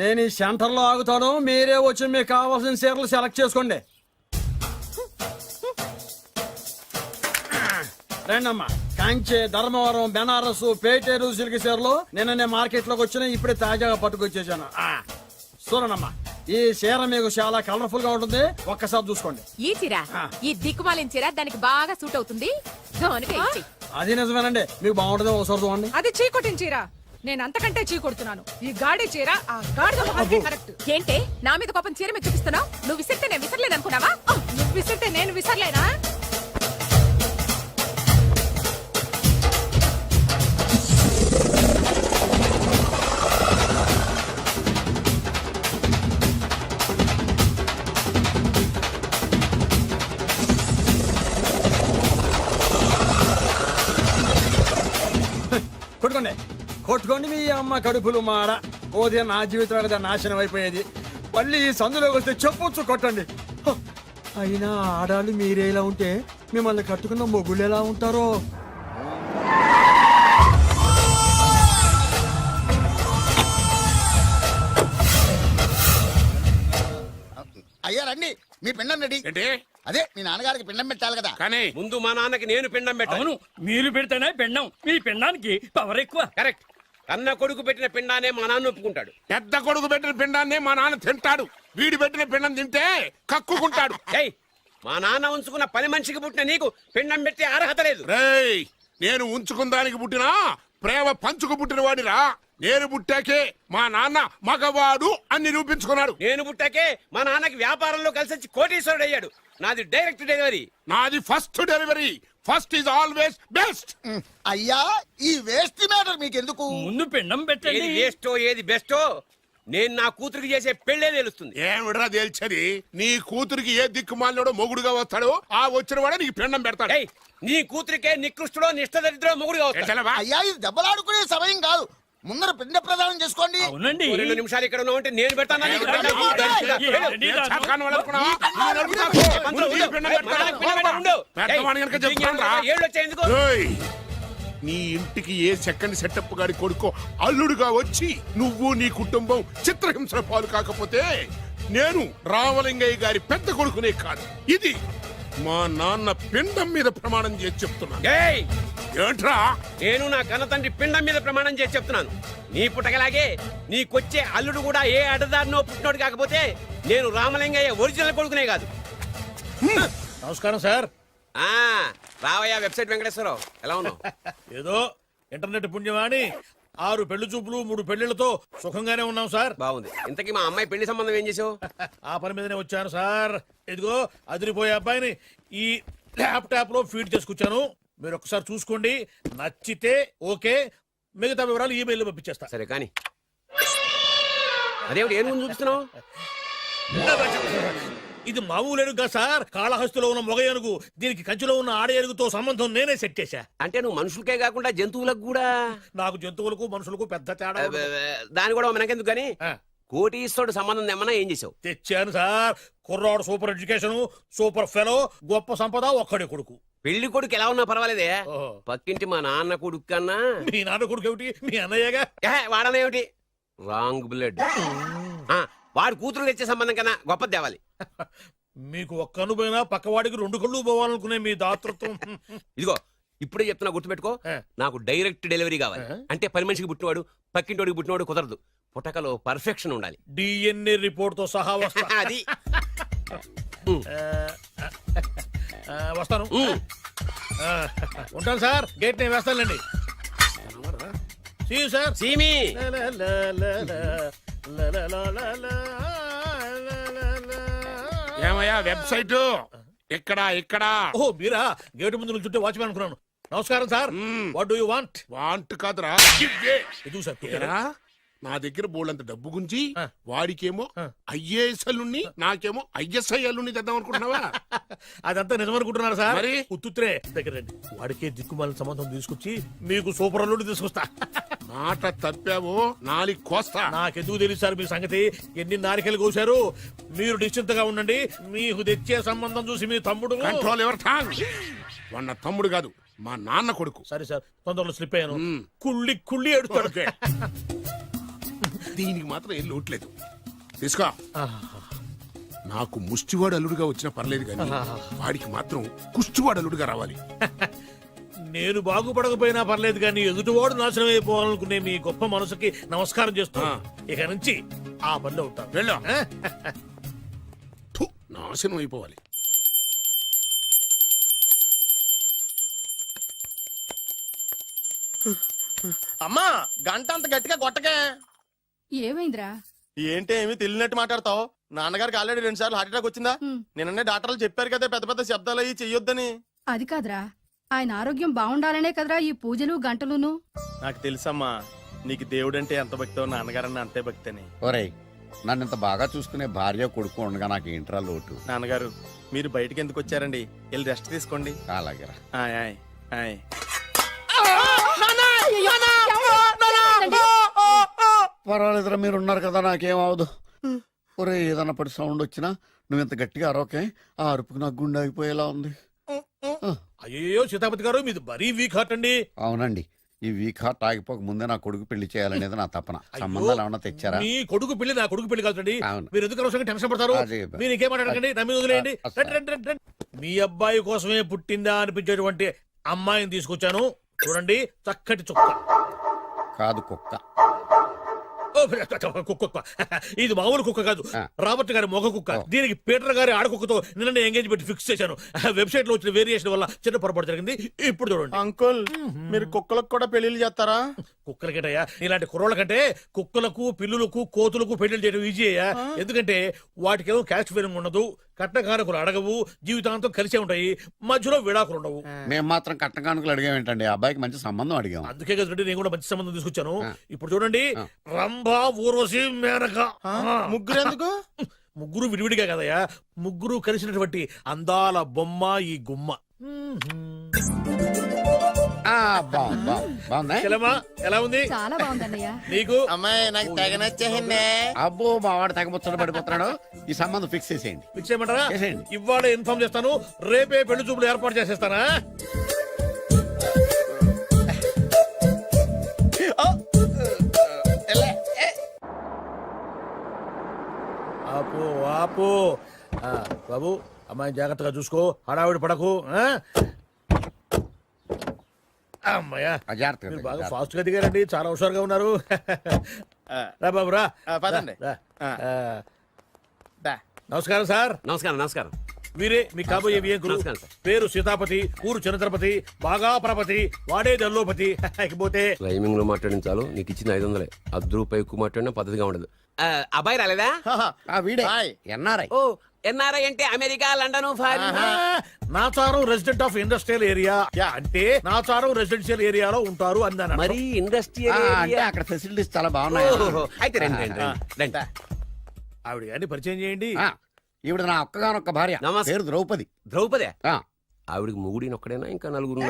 నేను ఈ సెంటర్ లో ఆగుతాను, మీరే వచ్చి మీకు కావాల్సిన చీరలు సెలెక్ట్ చేసుకోండి. రండమ్మా. కాంచి, ధర్మవరం, బెనారస్, పేటేరు సిల్క్ చీరలు నిన్న మార్కెట్ లోకి వచ్చిన, ఇప్పుడే తాజాగా పట్టుకొచ్చేసాను. చూడండమ్మా, ఈ చీర మీకు చాలా కలర్ఫుల్ గా ఉంటుంది, ఒక్కసారి చూసుకోండి. ఈ చీర, ఈ దిక్కుమాలిన చీర దానికి బాగా సూట్ అవుతుంది. అది నిజమేనండి, మీకు బాగుంటుంది, ఒకసారి చూడండి. అది చీకొట్టిన చీర, నేను అంతకంటే చీకొడుతున్నాను. ఈ గాడి చీర ఆ గాడి కరెక్ట్. ఏంటే నా మీద కోపం చీర మీద చూపిస్తున్నావు? నువ్వు విసిరితే నేను విసరలేదు అనుకున్నావా? నువ్వు విసిరితే నేను విసరలేనా? కొట్టుకోండి, కొట్టుకోండి మీ అమ్మ కడుపులు మాడ. ఓదే నా జీవితం కదా నాశనం అయిపోయేది. మళ్ళీ ఈ సందులోకి వస్తే చెప్పొచ్చు కొట్టండి. అయినా ఆడాలు మీరేలా ఉంటే మిమ్మల్ని కట్టుకున్న మొగుళ్ళు ఎలా ఉంటారో. అయ్యా రండి, మీ పిండం రెడీ. ఏంటి? అదే మీ నాన్నగారికి పిండం పెట్టాలి కదా. కానీ ముందు మా నాన్నకి నేను పిండం పెట్టాను. అవును, మీరు పెడితేనే పిండం. మీ పిండానికి పవర్ ఎక్కువ. కరెక్ట్. కన్న కొడుకు పెట్టిన పిండానే మా నాన్న ఒప్పుకుంటాడు. పెద్ద కొడుకు పెట్టిన పిండాన్ని మా నాన్న తింటాడు. వీడి పెట్టిన పిండం తింటే కక్కుకుంటాడు. ఏయ్, మా నాన్న ఉంచుకున్న పని మనిషికి పుట్టిన నీకు పిండం పెట్టే అర్హత లేదు. రేయ్, నేను ఉంచుకున్న దానికి పుట్టినా ప్రేమ పంచుకు పుట్టిన వాడిరా. నేను పుట్టాకే మా నాన్న మగవాడు అని నిరూపించుకున్నాడు. నేను పుట్టాకే మా నాన్నకి వ్యాపారంలో కలిసి వచ్చి కోటీశ్వరుడు అయ్యాడు. నాది డైరెక్ట్ డెలివరీ. నాది first delivery. First is always best. అయ్యా, ఈ వేస్ట్ మ్యాటర్ మీకెందుకు? ముందు పిండం ఏది పెట్టండి. వేస్టో ఏది బెస్టో నేను నా కూతురికి చేసే పెళ్ళే తెలుస్తుంది. ఏమిడ్రా తేల్చది? నీ కూతురికి ఏ దిక్కుమాలినోడో మొగుడుగా వస్తాడో ఆ వచ్చిన వాడే నీకు పిండం పెడతాడు. ఏయ్, నీ కూతురికే నికృష్టుడో నిష్టదరిద్రో మొగుడుగా వస్తాడు. అయ్యా, ఇది దెబ్బలాడుకునే సమయం కాదు. ముందర పిండ ప్రదానం చేసుకోండి. అవునండి. 2 నిమిషాలు ఇక్కడ ఉన్నావు అంటే నేను పెడతాను. నీకు పిండం. ఏంటండి ఇలా? చాకాను వాళ్ళనుకున్నావా? నువ్వు నడుపుతావు. ముందు నీ పిండం పెడతాడు. పెద్దవాడిని కనుక చెప్తాను రా. ఏళ్ళు వచ్చాయి ఎందుకు? ఏయ్, నీ ఇంటికి ఏ సెకండ్ సెటప్ గాడి కొడుకో అల్లుడుగా వచ్చి నువ్వు నీ కుటుంబం చిత్రహింసల పాలు కాకపోతే నేను రామలింగయ్య గారి పెద్ద కొడుకునే కాదు, ఇది మా నాన్న పిండం మీద ప్రమాణం చేసి చెప్తున్నాను. ఏయ్, ఏంట్రా? నేను నా కన్న తండ్రి పిండం మీద ప్రమాణం చేసి చెప్తున్నాను. నీ పుట్టకలాగే నీకొచ్చే అల్లుడు కూడా ఏ అడదారినో పుట్టినోడు కాకపోతే నేను రామలింగయ్య ఒరిజినల్ కొడుకునే కాదు. నమస్కారం సార్. రావయ్యా వెబ్సైట్ వెంకటేశ్వరరావు, ఎలా ఉన్నావు? ఏదో ఇంటర్నెట్ పుణ్యమాని 6 పెళ్లి చూపులు 3 పెళ్లిళ్లతో సుఖంగానే ఉన్నాం సార్. బాగుంది. ఇంతకీ మా అమ్మాయి పెళ్లి సంబంధం ఏం చేసావు? ఆ పని మీదనే వచ్చాను సార్. ఇదిగో అదిరిపోయే అబ్బాయిని ఈ ల్యాప్టాప్ లో ఫీడ్ చేసుకొచ్చాను. మీరు ఒకసారి చూసుకోండి, నచ్చితే ఓకే, మిగతా వివరాలు ఈమెయిల్ పంపించేస్తా. సరే కానీ అదేమిటి ఏం ముందు చూపిస్తున్నావు? ఇది మామూలు ఏనుగు సార్, కాళహస్తిలో ఉన్న మొగ ఏనుగు. దీనికి కంచిలో ఉన్న ఆడ ఏనుగుతో సంబంధం నేనే సెట్ చేశా. అంటే నువ్వు మనుషులకే కాకుండా జంతువులకు కూడా? నాకు జంతువులకు మనుషులకు పెద్ద తేడా ఉండదు. దాని కూడా మనకెందుకు కానీ కోటీశ్వరుడు సంబంధం ఏమన్నా ఏం చేసావు? తెచ్చాను సార్. కుర్రాడు సూపర్ ఎడ్యుకేషన్, సూపర్ ఫెలో, గొప్ప సంపద, ఒక్కడే కొడుకు. పెళ్లి కొడుకు ఎలా ఉన్నా పర్వాలేదే, పక్కింటి మా నాన్న కొడుకు కన్నా. మీ నాన్న కొడుకు ఏమిటి? మీ అన్నయ్యగా. వాడనేమిటి? Wrong blood. వాడు కూతురు తెచ్చే సంబంధం కన్నా గొప్పది తేవాలి. మీకు ఒక్క అనుభవైనా పక్కవాడికి 2 కళ్ళు పోవాలనుకునే మీ దాతృత్వం. ఇదిగో ఇప్పుడే చెప్తున్నా, గుర్తుపెట్టుకో. నాకు డైరెక్ట్ డెలివరీ కావాలి. అంటే పని మనిషికి పుట్టినవాడు పక్కింటోడికి పుట్టినవాడు కుదరదు. పుట్టకలో పర్ఫెక్షన్ ఉండాలి. డిఎన్ఏ రిపోర్ట్ తో సహా వస్తా. అది వస్తాను. ఉంటాను సార్. గేట్ నేను వేస్తానండి. సార్ సీమి ఏమయ్యా వెబ్సైట్ ఇక్కడ ఇక్కడ? ఓ మీరా? గేటు ముందు నుంచుంటే వాచ్మెన్ అనుకున్నాను. నమస్కారం sir. What do you want? Want కాదురా, ఇది సార్. నా దగ్గర బోళ్ళంత డబ్బు గుంచి వాడికేమో ఐఏఎస్ అల్లుని నాకేమో ఐఎస్ఐ అల్లుని తెద్దాం అనుకుంటున్నావా? అదంతా నిజమనుకుంటున్నారా సార్? మరి ఉత్తుత్రే దగ్గర రండి. వాడికే దిక్కుమాలిన సంబంధం తీసుకొచ్చి మీకు సూపర్ అల్లుడు తీసుకొస్తా. మాట తప్పావో నాలి కోస్తా. నాకెందుకు తెలుసు సార్ మీ సంగతి? ఎన్ని నారికలు కోశారు. మీరు నిశ్చింతగా ఉండండి. మీకు తెచ్చే సంబంధం చూసి మీ తమ్ముడు. Control your tongue. వాడు తమ్ముడు కాదు, మా నాన్న కొడుకు. సరే సార్, తొందరలో స్లిప్ అయ్యాను. కుళ్ళి కుళ్ళి ఏడుస్తాడు. దీనికి మాత్రం ఏం లోట్లేదు తీసుకో నాకు ముష్టివాడు అల్లుడుగా వచ్చినా పర్లేదు కానీ వాడికి మాత్రం కుష్టివాడు అల్లుడుగా రావాలి. నేను బాగుపడకపోయినా పర్లేదు కానీ ఎదుటివాడు నాశనం అయిపోవాలనుకునే మీ గొప్ప మనసుకి నమస్కారం చేస్తున్నా. ఇక నుంచి ఆ పనిలో ఉంటాను. వెళ్ళు. థు, నాశనం అయిపోవాలి. అమ్మా గంట అంత గట్టిగా కొట్టకే. ఏమైందిరా? ఏంటి ఏమి తెలియనట్టు మాట్లాడతావు? నాన్నగారికి ఆల్రెడీ 2 సార్లు హార్ట్ అటాక్ వచ్చిందా? నిన్ననే డాక్టర్లు చెప్పారు కదా పెద్ద పెద్ద శబ్దాలు అయ్యి చెయ్యొద్దని. అది కాదురా, ఆయన ఆరోగ్యం బాగుండాలనే కదరా ఈ పూజలు గంటలును. నాకు తెలుసమ్మా నీకు దేవుడంటే ఎంత భక్తో నాన్నగారన్న అంతే భక్తి అని. ఒరేయ్, నన్ను ఇంత బాగా చూసుకునే భార్య కొడుకు ఉండగా నాకు ఏంట్రా లోటు? నాన్నగారు మీరు బయటికి ఎందుకు వచ్చారండి? వెళ్ళి రెస్ట్ తీసుకోండి. అలాగేరా. ఆయ్ ఆయ్ ఆయ్. పర్వాలేదురా, మీరు ఉన్నారు కదా, నాకేం అవదు. ఒరే, ఏదన్నా పడి సౌండ్ వచ్చినా నువ్వు ఇంత గట్టిగా అరవకే. ఆ అరుపుకి నాకు గుండె ఆగిపోయేలా ఉంది. అయ్యో సీతాపతి గారు మీది మరీ వీక్ హార్ట్ అండి. అవునండి, ఈ వీక్ హార్ట్ ఆగిపోక ముందే నా కొడుకు పెళ్లి చేయాలనేది నా తపన. సంబంధాలు ఏమన్నా తెచ్చారా? మీ కొడుకు పెళ్లి నా కొడుకు పెళ్లి కాదండి. అవును. మీరు ఎందుకు అవసరంగా టెన్షన్ పడతారు? అదే. మీరు ఇంకేం మాట్లాడకండి, నా మీద వదిలేయండి. అసలు. రండి, రండి, రండి, రండి. మీ అబ్బాయి కోసమే పుట్టిందా అనిపించేటువంటి అమ్మాయిని తీసుకొచ్చాను. చూడండి, చక్కటి చుక్క. కాదు, కుక్క. ఓ, కుక్క. ఇది మామూలు కుక్క కాదు, రాబర్ట్ గారి మొగ కుక్క. దీనికి పీటర్ గారి ఆడకుక్కతో నిన్న ఎంగేజ్మెంట్ ఫిక్స్ చేశాను. వెబ్సైట్ లో వచ్చిన వేరియేషన్ వల్ల చిన్న పొరపాటు జరిగింది. ఇప్పుడు చూడండి. అంకుల్ మీరు కుక్కలకు కూడా పెళ్లిళ్ళు చేస్తారా? కుక్కలకేటయ్యా, ఇలాంటి కుర్రోళ్ళ కంటే కుక్కలకు, పిల్లులకు, కోతులకు పెళ్లి చేయడం ఈజీ అయ్యా. ఎందుకంటే వాటికేమో క్యాస్ట్ ఫీలింగ్ ఉండదు, కట్నకారకులు అడగవు, జీవితాంతం కలిసే ఉంటాయి, మధ్యలో విడాకులు ఉండవు. మేము మాత్రం కట్న కానుకలు అడిగామేంటండి? అబ్బాయికి మంచి సంబంధం అడిగాం. అందుకే కదండి నేను కూడా మంచి సంబంధం తీసుకొచ్చాను. ఇప్పుడు చూడండి, రంభా, ఊర్వశి, మేనక. ముగ్గురు ఎందుకు? ముగ్గురు విడివిడిగా కదయ్యా, ముగ్గురు కలిసినటువంటి అందాల బొమ్మ ఈ గుమ్మ. బాగుందా? ఎలా ఉంది? చాలా బాగుందన్నయ్య. నీకు? అమ్మాయి నాకు తెగ నచ్చేసిందే. అబ్బో, మా వాడు తగ్గబుచ్చట పడిపోతున్నాడు. ఈ సంబంధం ఫిక్స్ చేసేయండి. ఫిక్స్ చేయమంటారా? చేసేయండి. ఇవాళ ఇన్ఫార్మ్ చేస్తాను, రేపే పెళ్లి చూపులు ఏర్పాటు చేసేస్తానా? ఆపు ఆపు. బాబు, అమ్మాయి జాగ్రత్తగా చూసుకో, హడావిడి పడకు. అమ్మాయ్యా, మీరు బాగా ఫాస్ట్ గా దిగారండి, చాలా హుషారుగా ఉన్నారు. రా బాబు రా. పదండి. రా. నమస్కారం సార్. నమస్కారం. నమస్కారం. వీరే మీ కాబోయే వియంకులు. నమస్కారం సార్. పేరు సీతాపతి, ఊరు చంద్రపతి, బాగా ప్రపతి, వాడే దల్లోపతి. ఇకపోతే రైమింగ్ లో మాట్లాడించాలు, నీకు ఇచ్చిన 500. ₹10 ఎక్కువ మాట్లాడినా పద్ధతిగా ఉండదు. అబ్బాయి రాలేదా? వీడే హాయ్. ఎన్ఆర్ఐ. ఓ, ఎన్ఆర్ఐ అంటే America, London, foreign. Nacharam resident of industrial area. అంటే నాచారం రెసిడెన్షియల్ ఏరియాలో ఉంటారు అందాను. మరి ఇండస్ట్రియల్ అంటే అక్కడ ఫెసిలిటీస్ చాలా బాగున్నాయి. అయితే రండి. ఆవిడ గారిని పరిచయం చేయండి. ఈవిడ నా ఒక్కగానొక్క భార్య, నమస్తే. పేరు ద్రౌపది. ద్రౌపదే? ఆ, ఆవిడికి మొగుడినొక్కడేనా ఇంకా నలుగురు?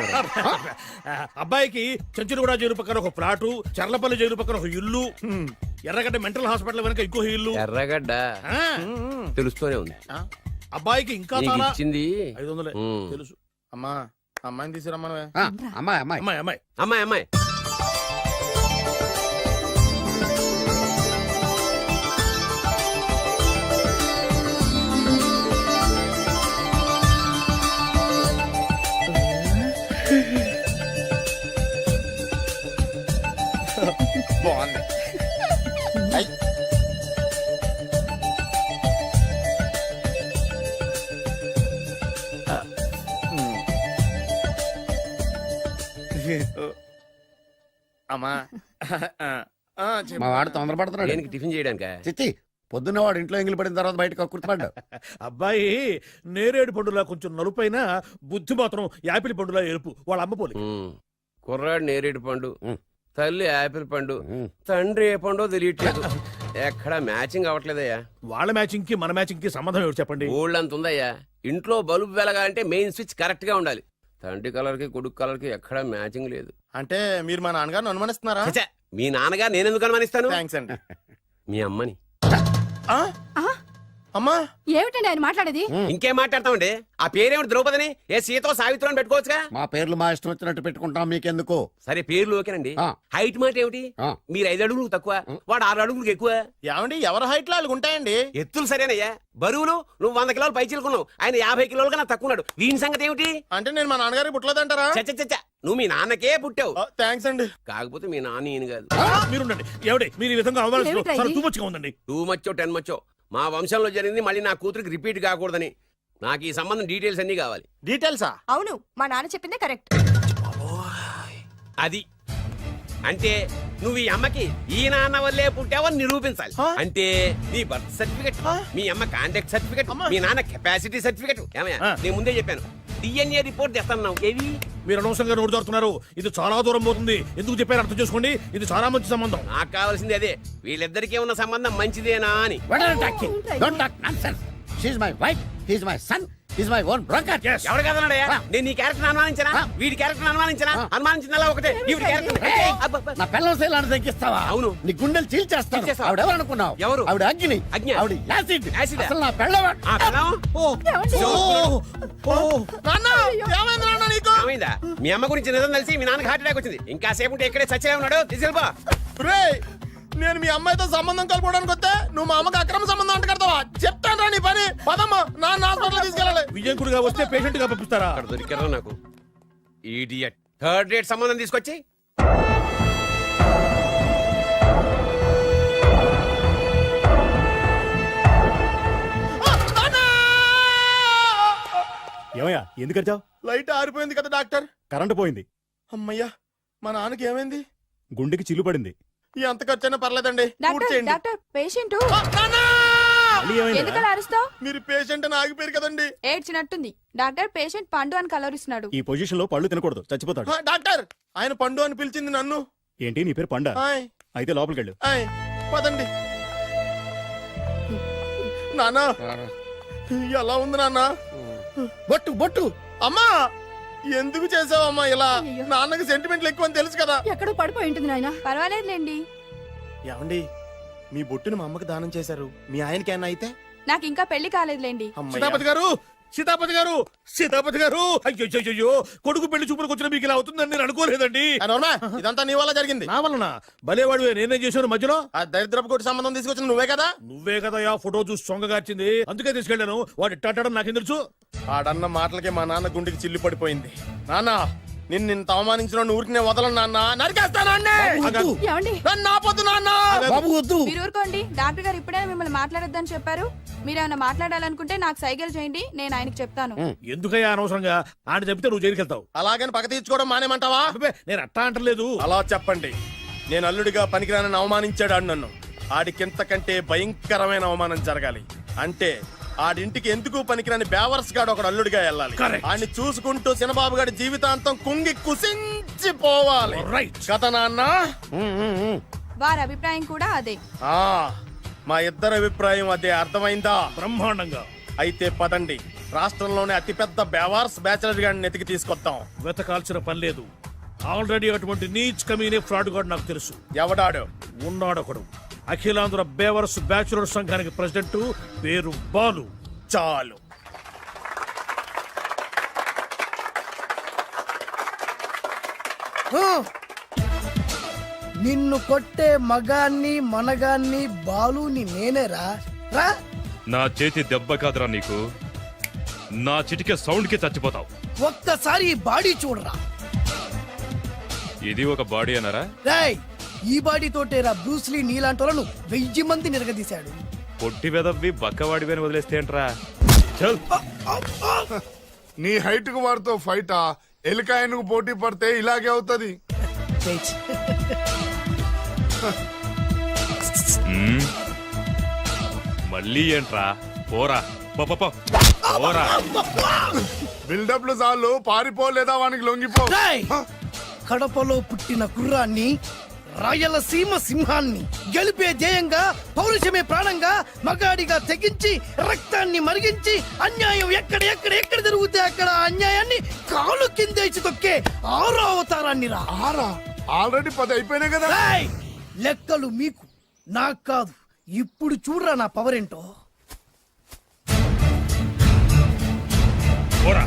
అబ్బాయికి చెంచులగూడ జైలు పక్కన ఒక ప్లాటు, చర్లపల్లి జైలు పక్కన ఒక ఇల్లు, ఎర్రగడ్డ మెంటల్ హాస్పిటల్ వెనక ఇంకో ఇల్లు. ఎర్రగడ్డ ఆ, తెలుస్తూనే ఉంది. అబ్బాయికి ఇంకా నీకు చాలా ఇచ్చింది 500 ఉమ్. తెలుసు. అమ్మా అమ్మాయిని తీసుకురమ్మనవే. అమ్మాయి అమ్మాయి. అమ్మాయి అమ్మాయి అమ్మాయి అమ్మాయి. బాగుంది. అమ్మా మా వాడు తొందరపడుతున్నాడు. దేనికి? టిఫిన్ చేయడానికా? చిచ్చి, పొద్దున్న వాడు ఇంట్లో ఎంగిలి పడిన తర్వాత బయటకు కుర్తుపడ్డాడు. అబ్బాయి నేరేడు పండులా కొంచెం నలుపైన, బుద్ధి మాత్రం యాపిల్ పండులా ఎరుపు. వాళ్ళ అమ్మ పోలి. కుర్రాడు నేరేడు పండు, ఉమ్. తల్లి యాపిల్ పండు, తండ్రి ఏ పండో తెలియట్లేదు. ఎక్కడ మ్యాచింగ్ అవ్వట్లేదయ్యా. వాళ్ళ మ్యాచింగ్ కి మన మ్యాచింగ్ కి సంబంధం ఏమిటి చెప్పండి? ఊళ్ళంత ఉందయ్యా. ఇంట్లో బల్బు వెలగాలంటే మెయిన్ స్విచ్ కరెక్ట్ గా ఉండాలి. తండ్రి కలర్ కి కొడుకు కలర్ కి ఎక్కడ మ్యాచింగ్ లేదు. అంటే మీరు మా నాన్నగారిని అనుమానిస్తున్నారా? ఛ, మీ నాన్నగారు నేనెందుకు అనుమానిస్తాను? థ్యాంక్స్ అండి. మీ అమ్మని. అమ్మా ఏమిటండి ఆయన మాట్లాడేది? ఇంకేం మాట్లాడతామండి? ఆ పేరేమిటి ద్రౌపదిని ఏ సీతో సావిత్రం అని పెట్టుకోవచ్చుగా. మా పేర్లు మా ఇష్టం వచ్చినట్టు పెట్టుకుంటాం, మీకెందుకు? సరే పేర్లు ఓకేనండి. ఆ. హైట్ మాట ఏమిటి? ఆ. మీరు 5 అడుగులు తక్కువ, వాడు 6 అడుగులకు ఎక్కువ. ఏమండి ఎవరి హైట్ లో వాళ్ళకి ఉంటాయండి. ఎత్తులు సరేనయ్యా, బరువులు నువ్వు 100 కిలోలు పై చిలుకున్నావు, ఆయన 50 కిలోలు కన్నా తక్కువ ఉన్నాడు. వీని సంగతి ఏమిటి? అంటే నేను మా నాన్నగారికి పుట్టలేదంటారా? చచ్చ నువ్వు మీ నాన్నకే పుట్టావు. థ్యాంక్స్ అండి. కాకపోతే మీ నాన్న ఈయన కాదు. మీరుండండి. ఎవడే మీరు ఈ విధంగా అవమానిస్తున్నారు? ఏమిటా చాలా ఇది? too much గా ఉందండి. 2 మచ్చో 10 మచ్చో మా వంశంలో జరిగింది మళ్ళీ నా కూతురికి రిపీట్ కాకూడదని నాకు ఈ సంబంధం డీటెయిల్స్ అన్ని కావాలి. డీటెయిల్సా? అవును, మా నాన్న చెప్పిందే కరెక్ట్. అది అంటే నువ్వు ఈ అమ్మకి ఈ నాన్న వల్లే పుట్టావని నిరూపించాలి. అంటే నీ బర్త్ సర్టిఫికెట్, మీ అమ్మ కాంటాక్ట్ సర్టిఫికెట్, మీ నాన్న కెపాసిటీ సర్టిఫికెట్. ఏమయ్యా నేను ముందే చెప్పాను DNA రిపోర్ట్ తెస్తాను. ఏవి మీరు అనవసరంగా నోరు జారుతున్నారు. ఇది చాలా దూరం పోతుంది. ఎందుకు చెప్పారు అర్థం చేసుకోండి. ఇది చాలా మంచి సంబంధం. నాకు కావాల్సింది అదే, వీళ్ళిద్దరికీ ఉన్న సంబంధం మంచిదేనా అని. What are you talking? Don't talk nonsense. She's my wife, he's my son, he's my own brother. Yes. ఎవడు కదన్నాడయ్యా? నేను నీ క్యారెక్టర్ అనుమానించనా? వీడి క్యారెక్టర్ అనుమానించనా? అనుమానించిందల్లా ఒకటే. వీడి క్యారెక్టర్ నా పిల్లల శైలాన్ని తగ్గిస్తావా? అవును. నీ గుండెలు చీల్చేస్తాను. చీల్చేస్తావా? ఆవిడ ఎవరు అనుకున్నావు? ఎవరు? ఆవిడ అగ్ని. అగ్ని. ఆవిడ యాసిడ్. యాసిడా? అసలు నా పిల్లవాడు. ఆ పిల్లం? నాన్న ఏమైంది నాన్న నీకు? ఏమైందా? మీ అమ్మ గురించి నిజం తెలిసి మీ నాన్నకి హార్ట్ అటాక్ వచ్చింది. ఇంకా సేపు ఉంటే ఇక్కడే చచ్చలే ఉన్నాడు. తీసుకెళ్ళిపో. రేయ్, నేను మీ అమ్మాయితో సంబంధం కలుపుకోవడానికి వస్తే నువ్వు మా అమ్మకి అక్రమ సంబంధం అంట కడతావా? చెప్తాను రా నీ పని. పదమ్మా, నాన్న హాస్పిటల్ తీసుకెళ్ళాలి. విజయకుడిగా వస్తే పేషెంట్ గా పంపిస్తారా? అక్కడ దొరికారా నాకు ఈడియట్. 3rd రేట్ సంబంధం తీసుకొచ్చి ఏమయ్యా ఎందుకు వచ్చావు? లైట్ ఆరిపోయింది కదా డాక్టర్. కరెంటు పోయింది. అమ్మయ్యా, మా నాన్నకి ఏమైంది? గుండెకి చిల్లు పడింది. ఎంత ఖర్చైనా పర్లేదండి. పూర్తి చేయండి. డాక్టర్ పేషెంట్ ఆ, నాన్న! మళ్ళీ ఏమైందిరా? ఎందుకలా అరుస్తావు? మీరు పేషెంట్ అని ఆగిపోయారు కదండి. ఏడ్చినట్టుంది. డాక్టర్ పేషెంట్ పండు అని కలరిస్తున్నాడు. ఈ పొజిషన్ లో పళ్ళు తినకూడదు, చచ్చిపోతాడు. ఆ, డాక్టర్ ఆయన పండు అని పిలిచింది నన్ను. ఏంటి నీ పేరు పండ? ఆయ్, అయితే లోపలికి వెళ్ళు. ఆయ్, పదండి. నాన్న ఎలా ఉంది నాన్న? బొట్టు బొట్టు. అమ్మా ఎందుకు చేసావమ్మా ఇలా? నాన్నకి సెంటిమెంట్లు ఎక్కువ అని తెలుసు కదా. ఎక్కడో పడిపోయి ఉంటుంది నాయన. పర్వాలేదులేండి. ఏమండి, మీ బొట్టుని మా అమ్మకి దానం చేశారు. మీ ఆయనకేనా అయితే? నాకు ఇంకా పెళ్లి కాలేదులేండి. అమ్మయ్య. సీతాపతి గారు, సీతాపతి గారు, సీతాపతి గారు. అయ్యో కొడుకు పెళ్లి చూపులకు వచ్చిన మీకు ఇలా అవుతుందని నేను అనుకోలేదండి. ఆ, నోర్మా, ఇదంతా నీ వల్ల జరిగింది. నా వలన భలేవాడు. నేనేం చేశాను మధ్యలో? ఆ దరిద్రపు కొట్టి సంబంధం తీసుకొచ్చిన నువ్వే కదా. నువ్వే కదా ఆ ఫోటో చూసి సొంగగార్చింది. అందుకే తీసుకెళ్ళాను. వాడు ఇట్టాడని నాకేం తెలుసు? ఆడన్న మాటలకి మా నాన్న గుండెకి చిల్లు పడిపోయింది. నాన్న నిన్ను అవమానించిన ఊరికి నేను వదలను నాన్న. నరికేస్తాను అన్నే. ఏమండి? నన్ను ఆపొద్దు నాన్న. బాబు వద్దు. మీరు ఊరుకోండి. డాక్టర్ గారు ఇప్పుడే మిమ్మల్ని మాట్లాడొద్దని చెప్పారు. మీరేమైనా మాట్లాడాలనుకుంటే నాకు సైగలు చేయండి, నేను ఆయనకి చెప్తాను. ఎందుకయ్యా అనవసరంగా? ఆయన చెప్తే నువ్వు జైలుకి వెళ్తావు. అలాగని పక్క తీర్చుకోవడం మానేమంటావా? అబ్బే, నేను అట్టా అంటలేదు. అలా చెప్పండి. నేను అల్లుడిగా పనికిరానని అవమానించాడు ఆడు నన్ను. ఆడికింతకంటే భయంకరమైన అవమానం జరగాలి. అంటే ఆడింటికి ఎందుకు పనికిరాని బేవర్స్ గాడు ఒకడు అల్లుడిగా వెళ్ళాలి. Correct. ఆడిని చూసుకుంటూ చిన్నబాబు గారి జీవితాంతం కుంగి కుసించిపోవాలి. Right. కథ నాన్న. వారి అభిప్రాయం కూడా అదే. ఆ, మా ఇద్దరి అభిప్రాయం అదే. అర్థమైందా? బ్రహ్మాండంగా. అయితే పదండి, రాష్ట్రంలోనే అతిపెద్ద బేవార్స్ బ్యాచిలర్ గాడిని ఎతికి తీసుకొద్దాం. వెతకాల్సిన పని లేదు. ఆల్రెడీ అటువంటి నీచ్ కమీనే ఫ్రాడ్ గాడు నాకు తెలుసు. ఎవడాడు? ఉన్నాడొకడు. అఖిలాంధ్ర బేవరస్ బ్యాచులర్ సంఘానికి ప్రెసిడెంట్, పేరు బాలు. చాలు. నిన్ను కొట్టే మగాన్ని మనగాన్ని బాలుని నేనేరా. రా. నా చేతి దెబ్బ కాదురా నీకు, నా చిటికే సౌండ్ కి చచ్చిపోతావు. ఒక్కసారి ఈ బాడీ చూడరా. ఇది ఒక బాడీ అన్నారా? రాయ్, ఈ బాడీ తోటేరా బ్రూస్లీ నీలాంటోలను 1000 మంది నిరగదీశాడు. పొట్టి వెదవ్వి బక్కవాడివి అని వదిలేస్తే ఏంట్రా? చల్. నీ హైట్ కు వాడితో ఫైటా? ఎలికాయనకు పోటీ పడితే ఇలాగే అవుతది. మ్మ్. మళ్ళీ ఏంట్రా? పోరా పో, పో, పో. పోరా. బిల్డప్లు చాలు, పారిపోలేదా వానికి లొంగిపో. రాయ్, కడపలో పుట్టిన కుర్రాన్ని, రాయలసీమ సింహాన్ని గెలిపే ధ్యేయంగా, పౌరుషమే ప్రాణంగా, మగాడిగా తెగించి రక్తాన్ని మరిగించి, అన్యాయం ఎక్కడ జరుగుతే అక్కడ అన్యాయాన్ని కాలు కిందేసి తొక్కే 6వ అవతారాన్ని రా. ఆల్రెడీ 10 అయిపోయినాయి కదా. రాయ్, లెక్కలు మీకు నాకు కాదు. ఇప్పుడు చూడరా నా పవర్ ఏంటో. పోరా.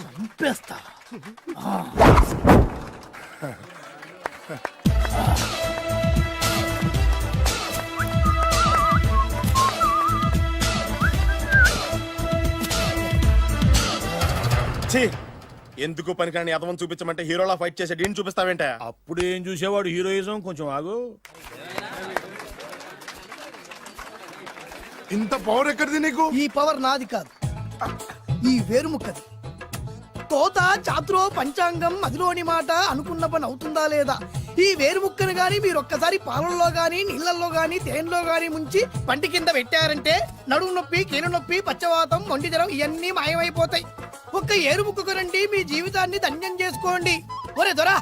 చంపేస్తా. ఛీ, ఎందుకు పనికిరాని అదవం చూపించమంటే హీరోలా ఫైట్ చేసే డీన్ చూపిస్తావేంట? అప్పుడు ఏం చూసేవాడు హీరోయిజం, కొంచెం ఆగు. ఇంత పవర్ ఎక్కడిది నీకు? ఈ పవర్ నాది కాదు, ఈ వేరుముక్కది. తోత చాతురో పంచాంగం మదిలోని మాట అనుకున్న పని అవుతుందా లేదా? ఈ వేరుముక్కను గాని మీరు ఒక్కసారి పాలల్లో గాని నీళ్లలో గాని తేనెలో గాని ముంచి పంటి కింద పెట్టారంటే నడుము నొప్పి, కీలు నొప్పి, పచ్చవాతం, మొండి జ్వరం ఇవన్నీ మాయమైపోతాయి. ఒక్క ఏరుముక్కకు రండి, మీ జీవితాన్ని ధన్యం చేసుకోండి. ఒరే దొరా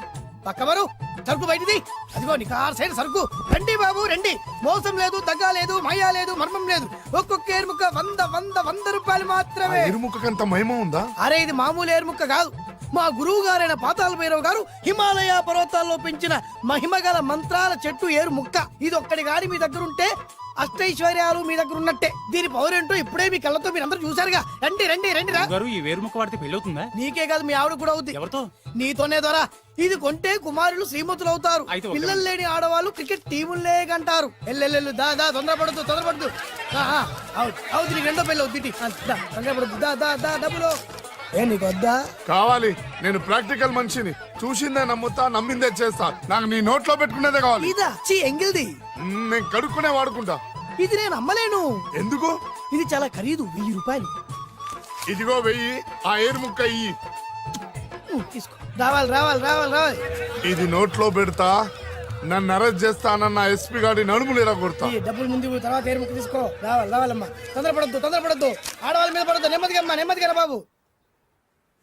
పక్కవరు, సరుకు బయటిది. అదిగో నికార్సైన సరుకు. రండి బాబు రండి, మోసం లేదు, దగ్గ లేదు, మాయా లేదు, మర్మం లేదు. ఒక్కొక్క ఏరుముక్క 100 రూపాయలు మాత్రమే. ఎరుముకంత మహిమ ఉందా? అరే ఇది మామూలు ఏరుముక్క కాదు, మా గురువు గారైన పాతాళ భైరవ్ గారు హిమాలయ పర్వతాల్లో పెంచిన మహిమగల మంత్రాల చెట్టు ఏరు ముక్క. ఇది ఒక్కడి గాని మీ దగ్గర ఉంటే అష్టైశ్వర్యాలు మీ దగ్గర ఉన్నట్టే. దీని పవర్ ఏంటో ఇప్పుడే మీ కళ్ళతో మీరు అందరూ చూసారుగా. రండి రండి రండి రా. ఈ వేరుముక్క వాడితే పెళ్లి అవుతుందా? నీకే కాదు మీ ఆవిడ కూడా అవుద్ది. ఎవరితో? నీతోనే ద్వారా. ఇది కొంటే కుమారులు శ్రీమంతులు అవుతారు. పిల్లలు లేని ఆడవాళ్ళు క్రికెట్ టీములే కంటారు. ఎల్లెల్లెల్లు దా దా, తొందరపడద్దు. అవుతుంది, నీకు రెండో పెళ్ళి అవుతుంది. తొందరపడద్దు, దా దా దా, డబ్బులు ఏ నీకు వద్దా? కావాలి. నేను ప్రాక్టికల్ మనిషిని, చూసిందే నమ్ముతా, నమ్మిందే చేస్తా. నాకు నీ నోట్లో పెట్టుకునేదే కావాలి. ఇదా చీ ఎంగిల్ది. నేను కడుక్కునే వాడుకుంటా. ఇది నేను అమ్మలేను. ఎందుకు? ఇది చాలా ఖరీదు, 1000 రూపాయలు. ఇదిగో 1000, ఆ ఏరు ముక్క ఇయ్యి. తీసుకో. రావాలి. ఇది నోట్లో పెడతా, నన్ను అరెస్ట్ చేస్తానన్న ఎస్పీ గారి నడుములు ఇలా కొడతా. ఈ డబ్బులు ముందు తర్వాత ఏరు ముక్క తీసుకో. రావాలమ్మా. తొందరపడద్దు. ఆడవాళ్ళ మీద పడద్దు. నెమ్మదిగా బాబు.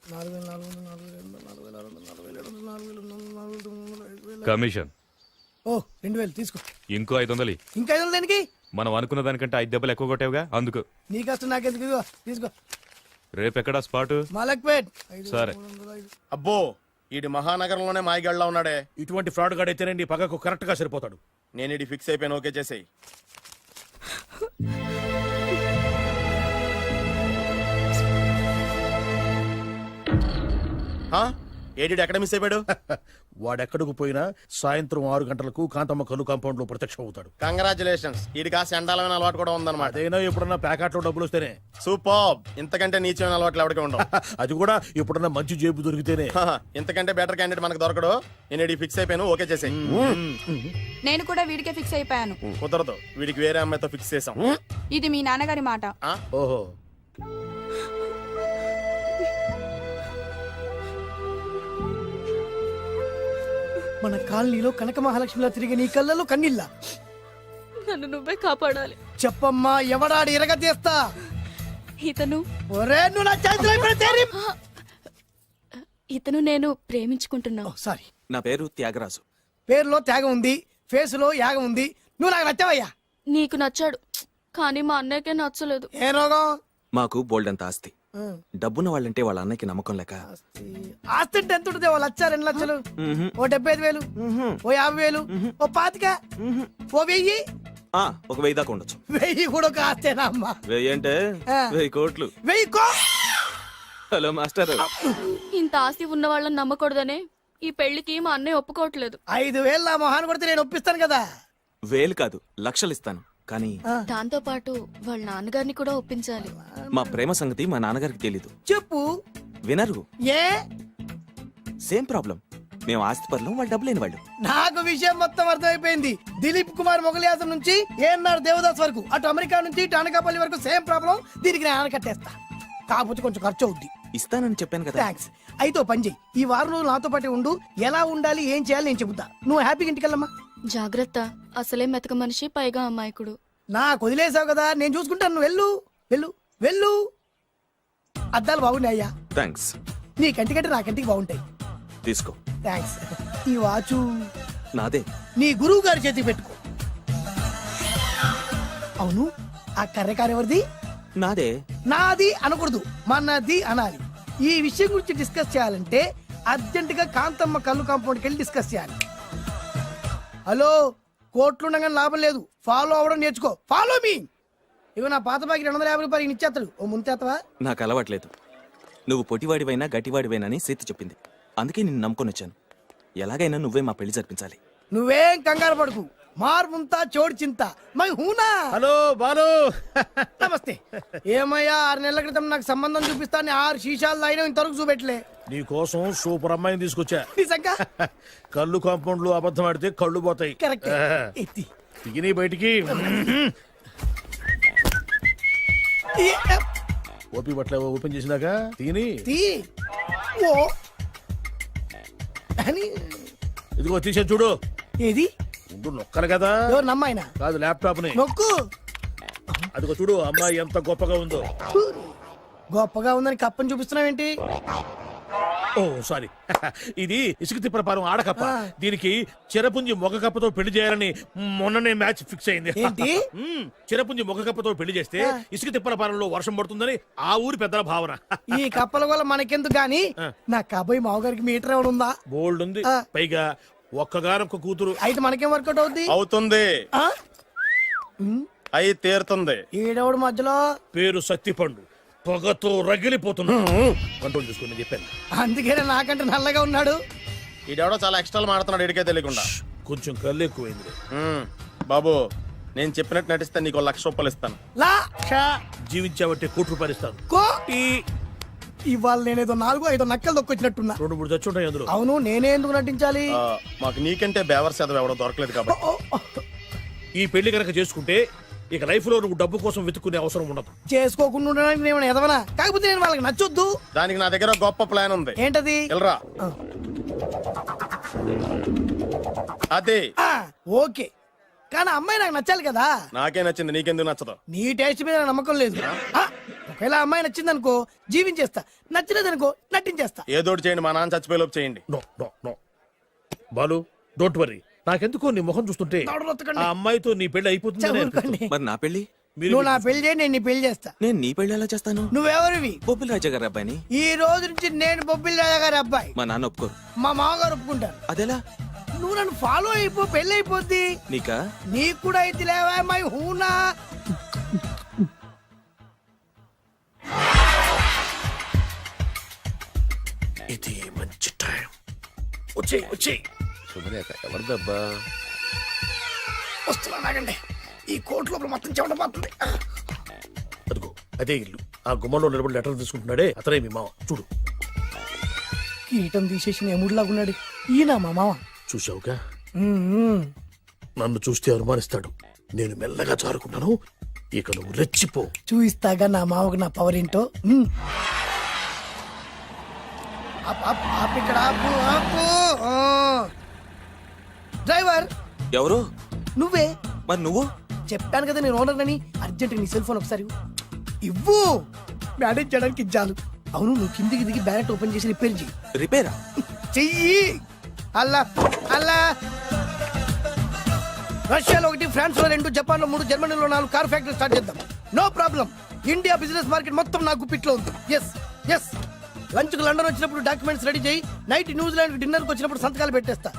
4,400. కమిషన్. ఓ 2000 తీసుకో. ఇంకో 500. ఇంకా 500 దేనికి? మనం అనుకున్న దానికంటే 5 దెబ్బలు ఎక్కువ కొట్టావుగా, అందుకు. నీ కష్టం నాకెందుకు? ఇదిగో తీసుకో. రేపెక్కడా స్పాట్? మలక్పేట్. సరే. అబ్బో, ఈడి మహానగరంలోనే మాయగాళ్ళ ఉన్నాడే. ఇటువంటి ఫ్రాడ్ గాడు అయితేనండి పగకు కరెక్ట్ గా సరిపోతాడు. నేను ఇది ఫిక్స్ అయిపోయాను, ఓకే చేసేయి. ఏడి ఎక్కడ మిస్ అయిపోయాడు? వాడెక్కడికి పోయినా సాయంత్రం 6 గంటలకు కాంతమ్మ కలు కాంపౌండ్ లో ప్రత్యక్షం అవుతాడు. కంగ్రాచులేషన్స్, ఈడి కాస్త ఎండాలమైన అలవాటు కూడా ఉందన్నమాట. అదైనా ఎప్పుడన్నా ప్యాకెట్లో డబ్బులు వస్తేనే. సూపర్, ఇంతకంటే నీచమైన అలవాట్లు ఎవరికి ఉండవు. అది కూడా ఎప్పుడన్నా మంచి జేబు దొరికితేనే. ఇంతకంటే బెటర్ క్యాండిడేట్ మనకు దొరకడు. నేను ఇది ఫిక్స్ అయిపోయాను, ఓకే చేసేయి. నేను కూడా వీడికే ఫిక్స్ అయిపోయాను. కుదరదు, వీడికి వేరే అమ్మాయితో ఫిక్స్ చేసాం. ఇది మీ నాన్నగారి మాట. ఓహో, మన కాలనీలో కనక మహాలక్ష్మిలా తిరిగి నీ కళ్ళలో కన్నీళ్ళ. నన్ను నువ్వే కాపాడాలి. చెప్పమ్మా, ఎవడాడి ఎరగ తీస్తా. ఇతను ఒరే నువ్వు నా చేతిలో పెడితే ఇతను నేను ప్రేమించుకుంటున్నావు. సారీ, నా పేరు త్యాగరాజు. పేరులో త్యాగం ఉంది, ఫేసులో యాగం ఉంది. నువ్వు నాకు నచ్చావయ్యా. నీకు నచ్చాడు, కానీ మా అన్నయ్యకే నచ్చలేదు. ఏ రోగం? మాకు బోల్డంత ఆస్తి. డబ్బున్న వాళ్ళంటే వాళ్ళ అన్నకి నమ్మకం లేక. ఆస్తి అంటే ఎంత ఉంటుంది? 1,00,000, 2 లక్షలు, ఓ 75,000, ఓ 50,000, ఓ 25,000, ఓ 1000. ఒక 1000 దాకా ఉండొచ్చు. 1000 కూడా ఒక ఆస్తేనా అమ్మా? 1000 అంటే 1000 కోట్లు. 1000 హలో మాస్టర్. ఇంత ఆస్తి ఉన్న వాళ్ళని నమ్మకూడదనే ఈ పెళ్లికి మా అన్నయ్య ఒప్పుకోవట్లేదు. 5,000 నా మొహాన్ని కొడితే నేను ఒప్పిస్తాను కదా. వేలు కాదు లక్షలు ఇస్తాను, కానీ దాంతో పాటు వాళ్ళ నాన్నగారిని కూడా ఒప్పించాలి. మా ప్రేమ సంగతి మా నాన్నగారికి తెలీదు. చెప్పు. వినరు. ఏ సేమ్ ప్రాబ్లం. మేము ఆస్తి పరులు, వాళ్ళు డబ్బు లేని వాళ్ళు. నాకు విషయం మొత్తం అర్థమైపోయింది. దిలీప్ కుమార్ మొగలియాసం నుంచి ఏఎన్ఆర్ దేవదాస్ వరకు, అటు అమెరికా నుంచి ఇటు అనకాపల్లి వరకు సేమ్ ప్రాబ్లం. దీనికి నేను ఆనకట్టేస్తా, కాకపోతే కొంచెం ఖర్చు అవుద్ది. ఇస్తానని చెప్పాను కదా. థ్యాంక్స్. అయితే ఓ పని చెయ్యి, ఈ వారం రోజులు నాతో పాటే ఉండు. ఎలా ఉండాలి, ఏం చేయాలి నేను చెబుతా. నువ్వు హ్యాపీగా ఇంటికెళ్ళమ్మా. జాగ్రత్త, అసలే మెతక మనిషి, పైగా అమాయకుడు. నాకు వదిలేసావు కదా, నేను చూసుకుంటాను. నువ్వు వెళ్ళు వెళ్ళు వెళ్ళు. అద్దాలు బాగున్నాయ్యా. థ్యాంక్స్. నీ కంటికంటే నా కంటికి బాగుంటాయి. తీసుకో. థ్యాంక్స్. ఈ వాచు నాదే. నీ గురువు గారి చేతికి పెట్టుకో. అవును, ఆ కర్రెకారు ఎవరిది? నాదే. నాది అనకూడదు, మనది అనాలి. ఈ విషయం గురించి డిస్కస్ చేయాలంటే అర్జెంట్ గా కాంతమ్మ కళ్ళు కాంపౌండ్కి వెళ్ళి డిస్కస్ చేయాలి. హలో, కోట్లు ఉండగానే లాభం లేదు. ఫాలో అవ్వడం నేర్చుకో. Follow me. ఇవి నా పాత బాకి 250 రూపాయలు ఇచ్చేస్తాడు. ఓ ముంతేత్తవా? నాకు అలవాట్లేదు. నువ్వు పొటివాడివైనా గట్టివాడివైనా అని సీత చెప్పింది. అందుకే నిన్ను నమ్ముకొని వచ్చాను. ఎలాగైనా నువ్వే మా పెళ్లి జరిపించాలి. నువ్వేం కంగారు పడుకు. మార్ ముంతా చోడు చింత మై హూనా. హలో బాలు. నమస్తే. ఏమయ్యా, 6 నెలల క్రితం నాకు సంబంధం చూపిస్తాను 6 శీషాలు అయినా ఇంతవరకు చూపెట్టలే. నీ కోసం సూపర్ అమ్మాయిని తీసుకొచ్చా. నిజంగా? కళ్ళు కాంపౌండ్ లో అబద్ధం ఆడితే కళ్ళు పోతాయి. కరెక్ట్. ఎత్తి దిగిని బయటికి. ఓపి బట్ల ఓపెన్ చేసినాక తిని తీ. ఓ అని. ఇదిగో తీసే చూడు. ఏది? ఉండు, నొక్కరు కదా. ఎవరు నమ్మాయినా? కాదు, ల్యాప్టాప్ ని నొక్కు. అదిగో చూడు, అమ్మాయి ఎంత గొప్పగా ఉందో. గొప్పగా ఉందని కప్పని చూపిస్తున్నావేంటి? ఓ సారీ. ఇది ఇసుక తిప్పల పారం ఆడకప్ప. దీనికి చిరపుంజి మొగ కప్పతో పెళ్లి చేయాలని మొన్ననే మ్యాచ్ ఫిక్స్ అయింది. ఏంటి? చిరపుంజి మొగ కప్పతో పెళ్లి చేస్తే ఇసుక తిప్పల పారంలో వర్షం పడుతుందని ఆ ఊరి పెద్దల భావన. ఈ కప్పల వల్ల మనకెందుకు గాని, నా కాబోయే మావగారికి మీటర్ ఏమైనా ఉందా? బోల్డ్ ఉంది. పైగా ఒక్కగానొక్క కూతురు. అయితే మనకేం వర్కౌట్ అవుద్ది? అవుతుంది. అయి తీరుతుంది. ఈడవుడు మధ్యలో పేరు సత్తిపండు. పొగతో రగిలిపోతున్నా. కంట్రోల్ చూసుకుని చెప్పాను. అందుకేనే నాకంటే నల్లగా ఉన్నాడు. ఈడెవడో చాలా ఎక్స్ట్రాలు మాడుతున్నాడు, ఇడికే తెలియకుండా. కొంచెం కళ్ళు ఎక్కువైంది. బాబు, నేను చెప్పినట్టు నటిస్తే నీకు 1,00,000 రూపాయలు ఇస్తాను. జీవించావంటే ₹1,00,000 ఇస్తాను. ఇవాళ నేనేదో 4-5 నక్కలు దొక్కొచ్చినట్టున్నా. 2-3 చచ్చుంటాయి అందులో. అవును, నేనే ఎందుకు నటించాలి? మాకు నీకంటే బేవర్ శాతం ఎవడో దొరకలేదు కాబట్టి. ఈ పెళ్లి కనుక చేసుకుంటే ఇక లైఫ్ లో నువ్వు డబ్బు కోసం వెతుక్కునే అవసరం ఉండదు. చేసుకోకుండా ఉండడానికి నేను ఎదవనా? కాకపోతే నేను వాళ్ళకి నచ్చొద్దు. దానికి నా దగ్గర గొప్ప ప్లాన్ ఉంది. ఏంటది? వెళ్ళరా. అదే. ఓకే, కానీ అమ్మాయి నాకు నచ్చాలి కదా. నాకే నచ్చింది, నీకెందుకు నచ్చదు? నీ టేస్ట్ మీద నాకు నమ్మకం లేదు. ఒకవేళ అమ్మాయి నచ్చింది అనుకో, జీవించేస్తా. నచ్చలేదనుకో, నటించేస్తా. ఏదోటి చేయండి, మా నాన్న చచ్చిపోయేలోపు చేయండి. No no no Balu, don't worry. నాకెందుకో నీ ముఖం చూస్తుంటే ఆ అమ్మాయితో నీ పెళ్లి అయిపోతుంది. మరి నా పెళ్లి? నువ్వు నా పెళ్లి చేయి, నేను నీ పెళ్లి చేస్తా. నేను నీ పెళ్లి ఎలా చేస్తాను? నువ్వెవరివి? బొబ్బిలి రాజా గారి అబ్బాయిని. ఈ రోజు నుంచి నేను బొబ్బిలి రాజా గారి అబ్బాయి. మా నాన్న ఒప్పుకోరు. మా మామగారు ఒప్పుకుంటారు. అదెలా? నువ్వు నన్ను ఫాలో అయిపో, పెళ్లి అయిపోద్ది. నీకా? నీకు కూడా అయితే లేవా మై హూనా. ఇది మంచి టైం. వచ్చేయ్ వచ్చేయ్. శుభలేఖ ఎవరిదబ్బా? వస్తున్నా, నాగండి. ఈ కోట్ లోపల మొత్తం చెమట పోతుంది. అదిగో అదే ఇల్లు. ఆ గుమ్మంలో నిలబడి లెటర్ తీసుకుంటున్నాడే, అతనే మీ మామ. చూడు, కీటం తీసేసిన ఎముడిలాగున్నాడు. ఈయన మా మామ. చూసావుగా? నన్ను చూస్తే అనుమానిస్తాడు. నేను మెల్లగా జారుకున్నాను. ఇక నువ్వు రెచ్చిపో. చూయిస్తాగా నా మామకు నా పవర్ ఏంటో. ఇక్కడ డ్రైవర్ ఎవరు? నువ్వే. మరి నువ్వు? చెప్పాను కదా నేను ఓనర్ అని. అర్జెంట్ నీ సెల్ ఫోన్ ఒకసారి ఇవ్వు. మేనేజ్ చేయడానికి ఇచ్చాను. అవును, నువ్వు కిందికి దిగి బ్యాలెట్ ఓపెన్ చేసి రిపేర్ చెయ్యి. రిపేరా? చెయ్యి. అల్లా అల్లా. రష్యాలో 1, ఫ్రాన్స్ లో 2, జపాన్ లో 3, జర్మనీలో 4 కార్ ఫ్యాక్టరీ స్టార్ట్ చేద్దాం. No problem. India business market మొత్తం నా గుప్పిట్లో ఉంది. Yes yes. లంచ్ కు లండన్ వచ్చినప్పుడు డాక్యుమెంట్స్ రెడీ చేయి. నైట్ న్యూజిలాండ్ డిన్నర్ కు వచ్చినప్పుడు సంతకాలు పెట్టేస్తా.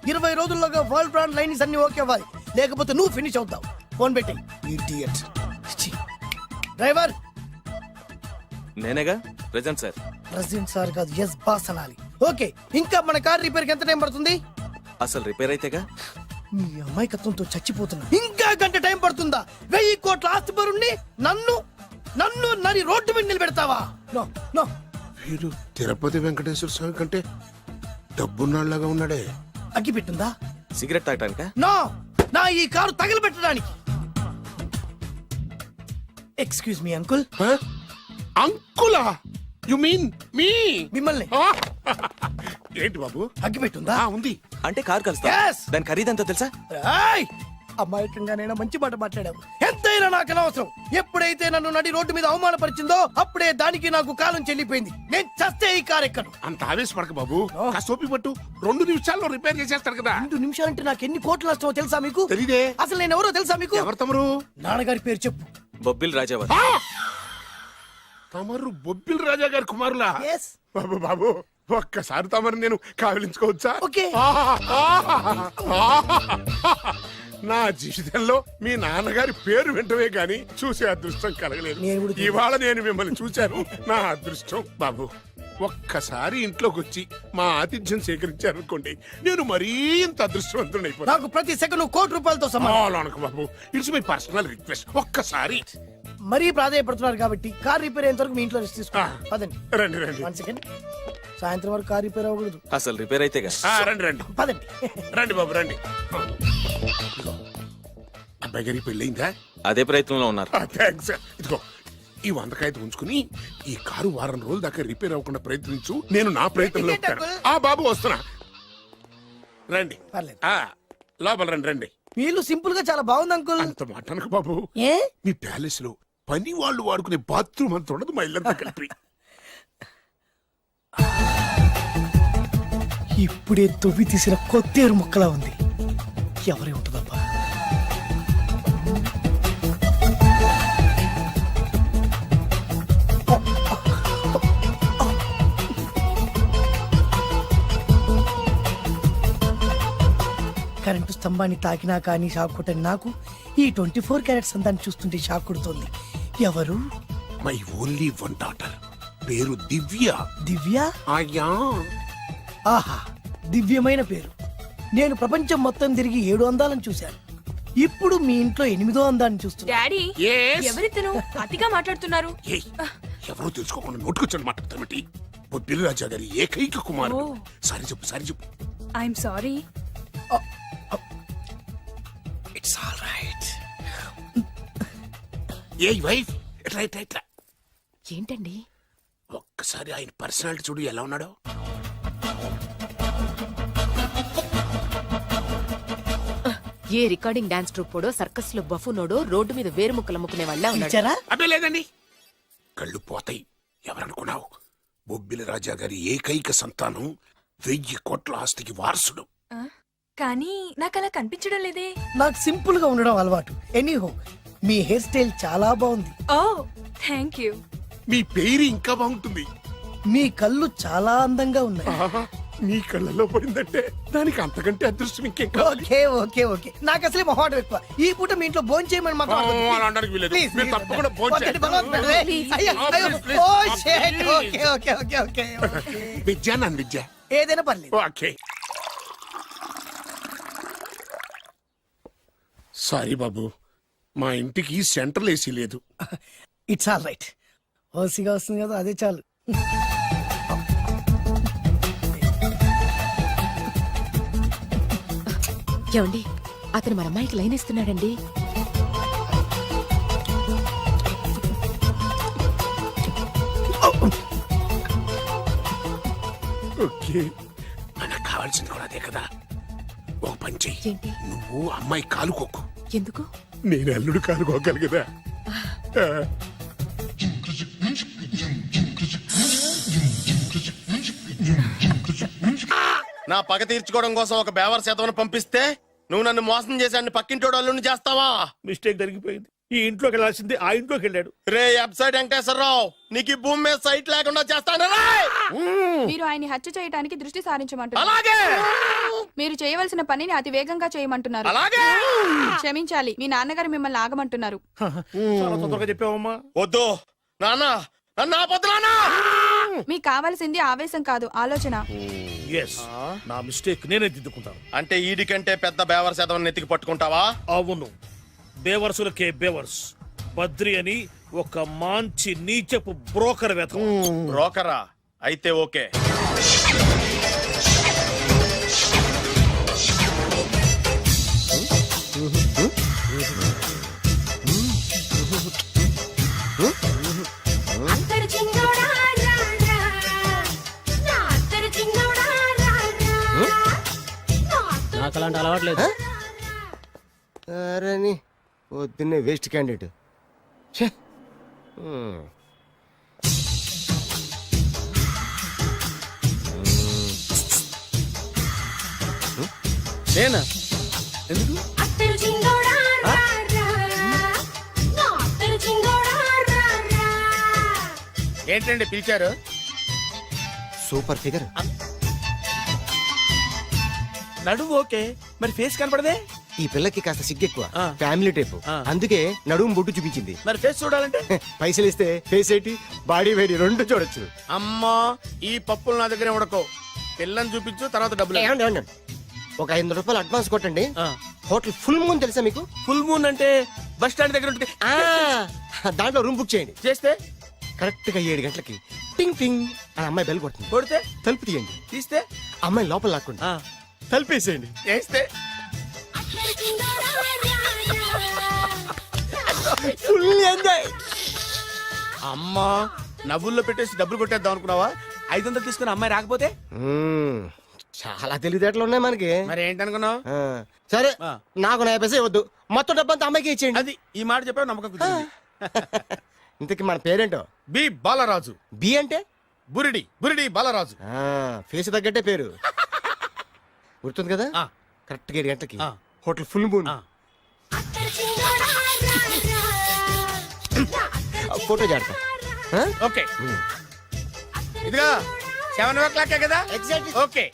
20 రోజుల్లోగా వరల్డ్ బ్రాండ్ లైన్స్ అన్ని ఓకే అవ్వాలి, లేకపోతే నువ్వు ఫినిష్ అవుతావు. ఫోన్ పెట్టి. ఇడియట్. డ్రైవర్. నేనేగా ప్రెజెంట్ సార్. ప్రెసిడెంట్ సార్ కాదు, ఎస్ బాస్ అనాలి. ఓకే, ఇంకా మన కార్ రిపేర్ కి ఎంత టైం పడుతుంది? అసలు రిపేర్ అయితేగా. నీ అమాయకత్వంతో చచ్చిపోతున్నా. ఇంకా గంట టైం పడుతుందా? 1000 కోట్ల ఆస్తి పరుణ్ణి నన్ను నన్ను నరి రోడ్డు మీద నిలబెడతావా? No no. వీడు తిరుపతి వెంకటేశ్వర స్వామి కంటే డబ్బున్నాళ్ళగా ఉన్నాడే. అగ్గి పెట్టుందా? సిగరెట్ తాగటానికా? నో, నా ఈ కారు తగలబెట్టడానికి. Excuse me uncle. అంకులా? You mean me? మిమ్మల్ని. ఏంటి బాబు? అగ్గి పెట్టుందా? ఉంది. అంటే కార్ కలుస్తా. Yes. దాని ఖరీదంతా తెలుసా? ఏయ్! అమాయకంగానైనా మంచి మాట మాట్లాడావు. ఎంతైనా నాకు అనవసరం. ఎప్పుడైతే నన్ను నడి రోడ్డు మీద అవమానపరిచిందో అప్పుడే దానికి నాకు కాలం చెల్లిపోయింది. నేను చస్తే ఈ కారు ఎక్కను. అంత ఆవేశపడక బాబు. కాస్త ఓపిక పట్టు. 2 నిమిషాల్లో రిపేర్ చేసేస్తాడు కదా. 2 నిమిషాలంటే నాకు ఎన్ని కోట్లు నష్టమో తెలుసా మీకు? తెలీదే. అసలు నేను ఎవరో తెలుసా మీకు? ఎవరు తమరు? నాన్నగారి పేరు చెప్పు. బొబ్బిల్ రాజావారు. తమరు బొబ్బిల్ రాజా గారి కుమారులా? Yes. బాబు బాబు ఒక్కసారి తమరు నేను కావలించుకోవచ్చా? ఓకే. నా జీవితంలో మీ నాన్నగారి పేరు వింటమే గాని చూసే అదృష్టం కలగలేదు. నేను కూడా చూడలేదు. ఇవాళ నేను మిమ్మల్ని చూశాను. నా అదృష్టం. బాబు ఒక్కసారి ఇంట్లోకి వచ్చి మా ఆతిథ్యం సేకరించారనుకోండి, నేను మరీ ఇంత అదృష్టవంతుడైపోతాను. నాకు ప్రతి సెకండ్ కోటి సమానం. బాబు ఇట్స్ మై పర్సనల్ రిక్వెస్ట్. ఒక్కసారి మరీ ప్రాధాన్యపడుతున్నారు కాబట్టి కార్ రిపేర్ అయ్యేంత వరకు మీ ఇంట్లో రెస్ట్ తీసుకో. పదండి. రండి రండి. 1 సెకండ్. సాయంత్రం వరకు కార్ రిపేర్ అవ్వకూడదు. అసలు రిపేర్ అయితే రండి రండి. పదండి. రండి బాబు రండి. అబ్బాయి గారికి పెళ్ళయిందా? అదే ప్రయత్నంలో ఉన్నారు. థ్యాంక్స్. ఇదిగో ఈ 100 కాగితం ఉంచుకుని ఈ కారు వారం రోజుల దాకా రిపేర్ అవ్వకుండా ప్రయత్నించు. నేను నా ప్రయత్నంలో ఉంటాను. బాబు వస్తున్నా. రండి. పర్లేదు. లోపల రండి రండి. వీళ్ళు సింపుల్ గా చాలా బాగుంది అంకుల్. అంత మాట అనకు బాబు. ఏ? మీ ప్యాలెస్ లో పని వాళ్ళు వాడుకునే బాత్రూమ్ అంత ఉండదు మా ఇల్లంతా కలిపి. ఇప్పుడే తొవ్వి తీసిన కొత్తేరు ముక్కలా ఉంది. ఎవరే ఉంటుందబ్బా? కరెంటు స్తంభాన్ని తాకినా కానీ షాక్ కొట్టని నాకు ఈ 24 క్యారెట్స్ అందాన్ని చూస్తుంటే షాక్ కొడుతోంది. ఎవరు? My only 1 daughter. పేరు దివ్య. దివ్య? అయ్యా. ఆహా, దివ్యమైన పేరు. నేను ప్రపంచం మొత్తం తిరిగి 7 అందాలను చూశాను. ఇప్పుడు మీ ఇంట్లో 8వ అందాన్ని చూస్తున్నా. Daddy, Yes? ఎవరితను అతిగా మాట్లాడుతున్నారు? ఏయ్, ఎవరో తెలుసుకోకుండా నోటుకొచ్చాడు మాట్లాడతామటి. బొబ్బిలి రాజా గారి ఏకైక కుమారుడు. సారీ చెప్పు సారీ చెప్పు. I'm sorry. It's all right. A wife ఎట్లా ఎట్లా ఎట్లా ఏంటండి? ఒక్కసారి ఆయన పర్సనాలిటీ చూడు ఎలా ఉన్నాడో. ఏ రికార్డింగ్ డాన్స్ ట్రూపోడో సర్కస్ లో బఫునోడో రోడ్డు మీద వేరు ముక్కలు అమ్ముకునే వాళ్ళ ఇచ్చారా? అబ్బే లేదండి. కళ్ళు పోతాయి. ఎవరనుకున్నావు? బొబ్బిలి రాజా గారి ఏకైక సంతానం 1000 కోట్ల ఆస్తికి వారసుడు. కానీ నాకు అలా కనిపించడం లేదే. నాకు సింపుల్ గా ఉండడం అలవాటు. ఎనీహో, మీ హెయిర్ స్టైల్ చాలా బాగుంది. ఓ థ్యాంక్ యూ. మీ పేరు ఇంకా బాగుంటుంది. మీ కళ్ళు చాలా అందంగా ఉన్నాయి. ఆహా, మీ కళ్ళలో పడిందంటే దానికి అంతకంటే అదృష్టం ఇంకేం కావాలి? Okay okay okay. నాకు అసలే మొహాటం ఎక్కువ. ఈ పూట మీ ఇంట్లో భోజనం చేయమని మాకు అలా అనడానికి వీలేదు. మీరు తప్పకుండా భోజనం చేయండి. విద్య నన్ను విద్య ఏదైనా పర్లేదు. ఓకే. సారీ బాబు, మా ఇంటికి సెంట్రల్ ఏసీ లేదు. It's all right. ఓసిగా వస్తుంది కదా, అదే చాలు. ఏమండి, అతను మన అమ్మాయికి లైన్ ఇస్తున్నాడండి. ఓకే, మనకు కావాల్సింది కూడా అదే కదా. ఒక పని చెయ్యి. నువ్వు అమ్మాయి కాలు కొక్కు. ఎందుకు? నేను అల్లుడు కాలు కొక్కాలి కదా. నా పగ తీర్చుకోవడం కోసం ఒక బేవర్ శాతం పంపిస్తే నువ్వు నన్ను మోసం చేశాన్ని పక్కింటోడు అల్లుని చేస్తావా? మిస్టేక్ జరిగిపోయింది. ఈ ఇంట్లోకి వెళ్ళాల్సింది ఆ ఇంట్లోకి వెళ్ళాడు. రే వెబ్సైట్ వెంకటేశ్వరరావు, నీకు ఈ భూమి మీద సైట్ లేకుండా చేస్తాను. మీరు ఆయన్ని హత్య చేయడానికి దృష్టి సారించమంటున్నారు. అలాగే. మీరు చేయవలసిన పనిని అతి వేగంగా చేయమంటున్నారు. అలాగే. క్షమించాలి, మీ నాన్నగారు మిమ్మల్ని ఆగమంటున్నారు. చాలా తొందరగా చెప్పావమ్మా. వద్దు నాన్న, నన్ను ఆపొద్దు నాన్న. మీకు కావాల్సింది ఆవేశం కాదు, ఆలోచన. Yes. నా మిస్టేక్ నేనే దిద్దుకుంటాను. అంటే ఈడికంటే పెద్ద బేవర్ శాతం నెత్తికి పట్టుకుంటావా? అవును, బేవర్సులకే బేవర్స్. బద్రి అని ఒక మంచి నీచపు బ్రోకర్ వేతం. బ్రోకరా? అయితే ఓకే. నాకు అలాంటి అలవాట్లేదు. అరే పొద్దున్నే వేస్ట్ క్యాండిడేట్. నేనా? ఎందుకు? ఏంటండి పిలిచారు? Super figure. నడుము ఓకే, మరి ఫేస్ కనపడదే. ఈ పిల్లకి కాస్త సిగ్గెక్కువ, ఫ్యామిలీ టైప్. అందుకే నడుము బొట్టు చూపించింది. మరి ఫేస్ చూడాలంటే పైసలు ఇస్తే ఫేస్ ఏంటి, బాడీ వేడి రెండు చూడొచ్చు. అమ్మా, ఈ పప్పులు నా దగ్గర ఉడకో. పిల్లని చూపించు, తర్వాత డబ్బులు. ఒక 500 రూపాయలు అడ్వాన్స్ కొట్టండి. హోటల్ ఫుల్ మూన్ తెలుసా మీకు? ఫుల్ మూన్ అంటే బస్ స్టాండ్ దగ్గర ఉంటుంది. దాంట్లో రూమ్ బుక్ చేయండి. చేస్తే కరెక్ట్ గా 7 గంటలకి టింగ్ టింగ్ అని అమ్మాయి బెల్ కొడుతుంది. కొడితే తలుపు తీయండి. తీస్తే అమ్మాయి లోపల లాక్కుండి తలుపేసేయండి. చేస్తే ఫుల్ ఎంజాయ్. అమ్మా, నవ్వుల్లో పెట్టేసి డబ్బులు కొట్టేద్దాం అనుకున్నావా? 500 తీసుకుని అమ్మాయి రాకపోతే? చాలా తెలివితేటలు ఉన్నాయి మనకి. మరి ఏంటనుకున్నావు? సరే, నాకు 50 పైసే వద్దు, మొత్తం డబ్బంతా అమ్మాయికి ఇచ్చేయండి. అది ఈ మాట చెప్పావు, నమ్మకం కుదిరింది. ఇంతకి మన పేరేంటో? బి బాలరాజు. బి అంటే బురిడి, బురిడి బాలరాజు. ఫేస్ తగ్గట్టే పేరు. గుర్తుంది కదా? కరెక్ట్ గా 7 గంటలకి హోటల్ ఫుల్ మూన్. ఫోటో చేడతా. ఓకే, ఇదిగా 7 కదా? Exactly. Okay.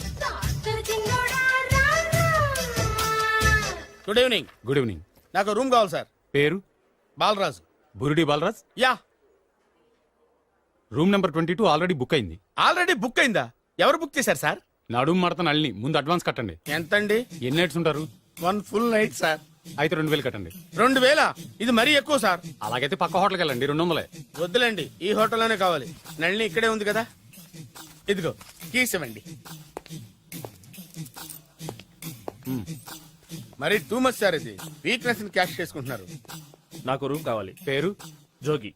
Good evening. Good evening. నాకు రూమ్ కావాలి సార్. పేరు? Balaraju. Burudi Balaraj. Yeah. Room number 22 already book అయింది. ఆల్రెడీ బుక్ అయిందా? ఎవరు బుక్ చేశారు సార్? నడుము మడత నల్ని. ముందు అడ్వాన్స్ కట్టండి. ఎంతండి? ఎన్ని నైట్స్ ఉంటారు? 1 ఫుల్ నైట్ సార్. అయితే 2000 కట్టండి. 2000? ఇది మరీ ఎక్కువ సార్. అలాగైతే పక్క హోటల్కి వెళ్ళండి, 200. వద్దులేండి, ఈ హోటల్లోనే కావాలి. నళిని ఇక్కడే ఉంది కదా. ఇదిగో కీస్ ఇవ్వండి. మరి టూ మచ్ సార్, ఇది వీక్నెస్ ని క్యాష్ చేసుకుంటున్నారు. నాకు రూమ్ కావాలి. పేరు? Jogi.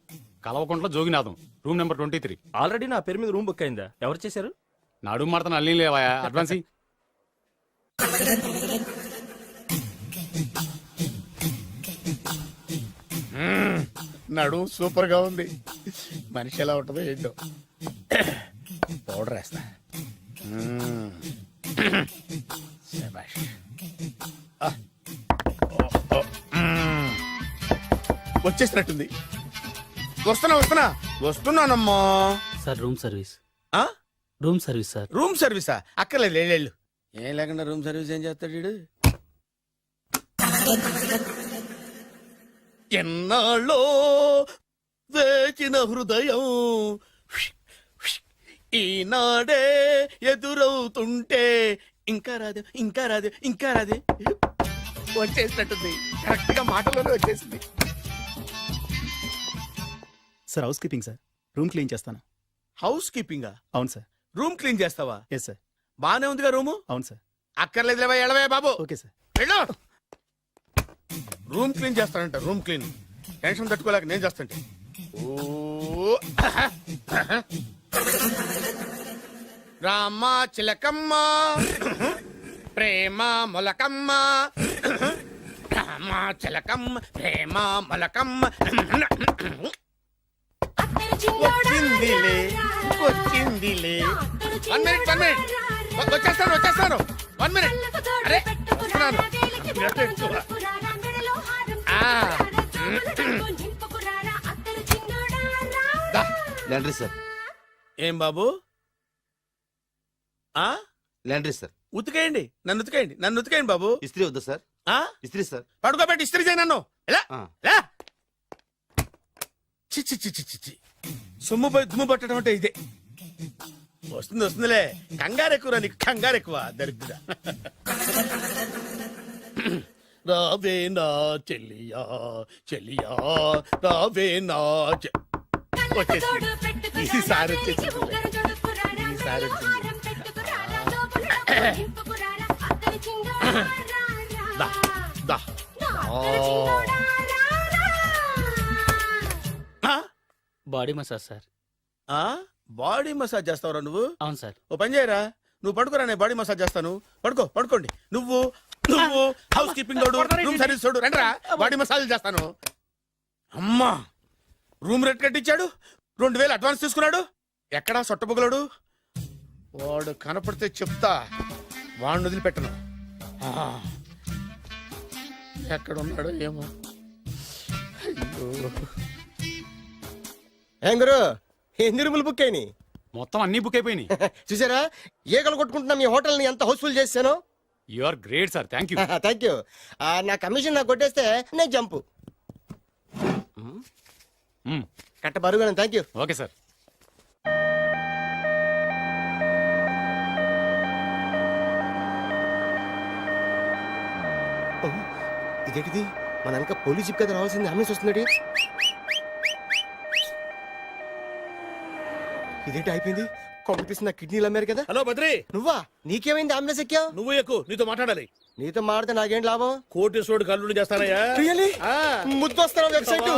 Kalavakuntla Joginatham. Room number 23. Already నా పేరు మీద రూమ్ బుక్ అయిందా? ఎవరు చేశారు? నడుము మడత నల్ని లేవా? అడ్వాన్స్ ఇయ్యి. నడు సూపర్ గా ఉంది. మనిషి ఎలా ఉంటుందో ఏంటో. పౌడర్ వేస్తా. శభాష్. వచ్చేసినట్టుంది. వస్తున్నానమ్మా. Sir room service. Room service sir. Room సర్వీసా? అక్కర్లేదు, లేళ్ళు. ఏం లేకుండా రూమ్ సర్వీస్ ఏం చేస్తాడు వీడు? ఎన్నాళ్ళో వేచిన హృదయం ఈనాడే ఎదురవుతుంటే ఇంకా రాదు, ఇంకా రాదు, ఇంకా రాదు. వచ్చేసినట్టుంది. కరెక్ట్ గా మాటలోనే వచ్చేసింది. Sir house keeping sir. Room clean చేస్తాను. హౌస్ కీపింగా? అవును సార్. రూమ్ క్లీన్ చేస్తావా? Yes sir. బానే ఉందిగా రూము? అవును సార్. అక్కర్లేదు, ఎడవే బాబు. Okay sir. వెళ్ళు. రూమ్ క్లీన్ చేస్తానంట. రూమ్ క్లీన్ టెన్షన్ తట్టుకోలేక నేను చేస్తాంటే. ఓ రామ చిలకమ్మ ప్రేమ మొలకమ్మ, రామ చిలకమ్మ ప్రేమ మొలకమ్మ. వచ్చిందిలే, వచ్చిందిలే. 1 minute. వచ్చేస్తాను. 1 minute. అరే వస్తున్నాను. Laundry sir. ఏం బాబు? Laundry sir. ఉతికేయండి, నన్ను ఉతికేయండి బాబు. ఇస్త్రీ వద్దా సార్? ఇస్త్రీ సార్. పడుకోబెట్టి ఇస్త్రీ చేయి నన్ను. ఎలా చిచ్చి సొమ్ము పోయి దుమ్ము పట్టడం అంటే ఇదే. వస్తుంది వస్తుందిలే, కంగారు ఎక్కువ నీకు, కంగారు ఎక్కువ దరిద్ర. రావే నా చెల్లియా చెల్లియా, రావే నా వచ్చేసింది. ఈసారి వచ్చేసింది. ఈసారి వచ్చింది. దా, దా. Body massage sir. Body massage చేస్తావురా నువ్వు? అవును సార్. ఓ పని చేయరా, నువ్వు పడుకోరా, నేను బాడీ మసాజ్ చేస్తాను. పడుకోండి. నువ్వు నువ్వు హౌస్ కీపింగ్ తోడు, రూమ్ సర్వీస్ తోడు, రండిరా బాడీ మసాజ్ చేస్తాను. అమ్మా, రూమ్ రేట్ కట్టించాడు, 2000 అడ్వాన్స్ తీసుకున్నాడు. ఎక్కడా సొట్టబుగలాడు? వాడు కనపడితే చెప్తా, వాడిని వదిలిపెట్టను. ఎక్కడ ఉన్నాడో ఏమో. ఏం గురు, ఎన్ని రూములు బుక్ అయినాయి? మొత్తం అన్ని బుక్ అయిపోయినాయి. చూసారా, ఈగలు కొట్టుకుంటున్నా మీ హోటల్ ని ఎంత హౌస్ఫుల్ చేశాను. You are great sir, thank you. Thank you. నా కమిషన్ నాకు కొట్టేస్తే నేను జంపు కట్ట బరువు. Thank you. Okay sir. ఇదేంటిది, మన వెనక పోలీస్ జిప్ కదా రావాల్సింది, అంబులెన్స్ వస్తుంది. ఇదేంటి అయిపోయింది? కొంపతీసి నా కిడ్నీలు అమ్మారు కదా. హలో బద్రి, నువ్వా? నీకేమైంది? అంబులెన్స్ ఎక్కావు? నువ్వు ఎక్కువ, నీతో మాట్లాడాలి. నీతో మాడితే నాకేం లాభం? కోటేశ్వరుడు కల్లుడు చేస్తానయ్యా. ముద్దొస్తాను వెబ్సైట్.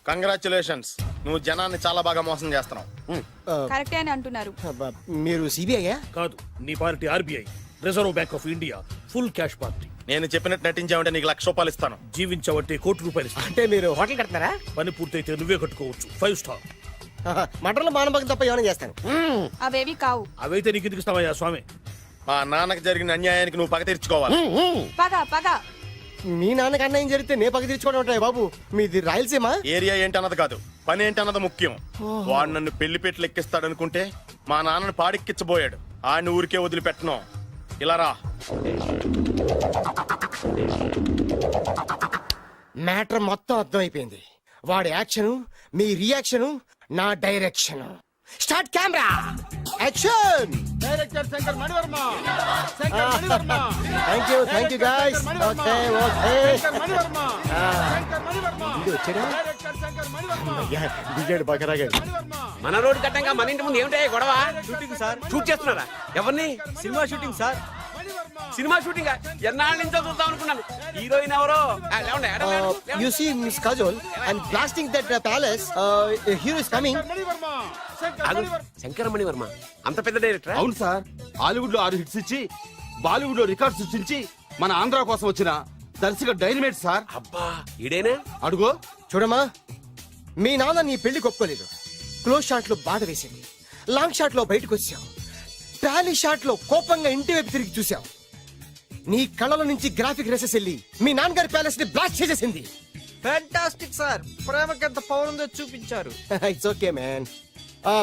కంగ్రాచులేషన్స్, నువ్వు జనాన్ని చాలా బాగా మోసం చేస్తున్నావు. కరెక్టే అని అంటున్నారు. మీరు సిబిఐ? కాదు, నీ party RBI, reserve bank of India, full cash party. నేను చెప్పినట్టు నటించావంటే నీకు ₹1,00,000 ఇస్తాను. జీవించవంటే ₹1,00,00,000 ఇస్తాను. అంటే మీరు హోటల్ కడతారా? పని పూర్తయితే నువ్వే కట్టుకోవచ్చు, 5 స్టార్. మటన్లో మానభంగం తప్ప ఏమైనా చేస్తాను. అవేవి కావు. అవైతే నీకు ఎందుకు ఇస్తావయ్యా స్వామి? మా నాన్నకి జరిగిన అన్యాయానికి నువ్వు పగ తీర్చుకోవాలి. పగ మీ నాన్నకి అన్యాయం జరిగితే నే పగ తీర్చుకోవడం ఉంటాయి బాబు. మీది రాయలసీమ. ఏరియా ఏంటన్నది కాదు, పని ఏంటన్నది ముఖ్యం. వాడు నన్ను పెళ్లి పెట్లు ఎక్కిస్తాడనుకుంటే మా నాన్నని పాడెక్కించబోయాడు. ఆయన ఊరికే వదిలిపెట్టను. ఇలా రా. మ్యాటర్ మొత్తం అర్థమైపోయింది. వాడి యాక్షన్, మీ రియాక్షన్, నా direction. Start camera, action. Director Shankar Mani Varma. Thank you guys. Okay దిగాడు బకరాగాడు. మన రోడ్డు కట్టంగా మన ఇంటి ముందు ఏమిటాయి గొడవ? Shooting sir. షూట్ చేస్తున్నారా? ఎవరిని? Cinema shooting sir. Cinema shooting ఎన్నాళ్ళ నుంచో చూద్దాం అనుకున్నాను. హీరోయిన్ ఎవరో? You see Miss Kajol and blasting that palace. Hero is coming. Shankaramani Varma అంత పెద్ద డైరెక్టర్? అవును సార్, హాలీవుడ్ లో 6 హిట్స్ ఇచ్చి బాలీవుడ్ లో రికార్డ్ సృష్టించి మన ఆంధ్ర కోసం వచ్చిన దర్శక డైనమేట్ సార్. అబ్బా, ఈడేనా? అడుగో చూడమ్మా, మీ నాన్న నీ పెళ్లి ఒప్పుకోలేదు. క్లోజ్ షాట్ లో బాధ వేసింది, లాంగ్ షాట్ లో బయటకు వచ్చావు, టాలీ షాట్ లో కోపంగా ఇంటి వైపు తిరిగి చూసావు. నీ కళ్ళలో నుంచి గ్రాఫిక్ రెసెస్ వెళ్ళి మీ నాన్నగారి ప్యాలెస్ ని బ్లాస్ట్ చేసేసింది. ఫ్యాంటాస్టిక్ సార్, ప్రేమకి ఎంత పవర్ ఉందో చూపించారు. It's okay man.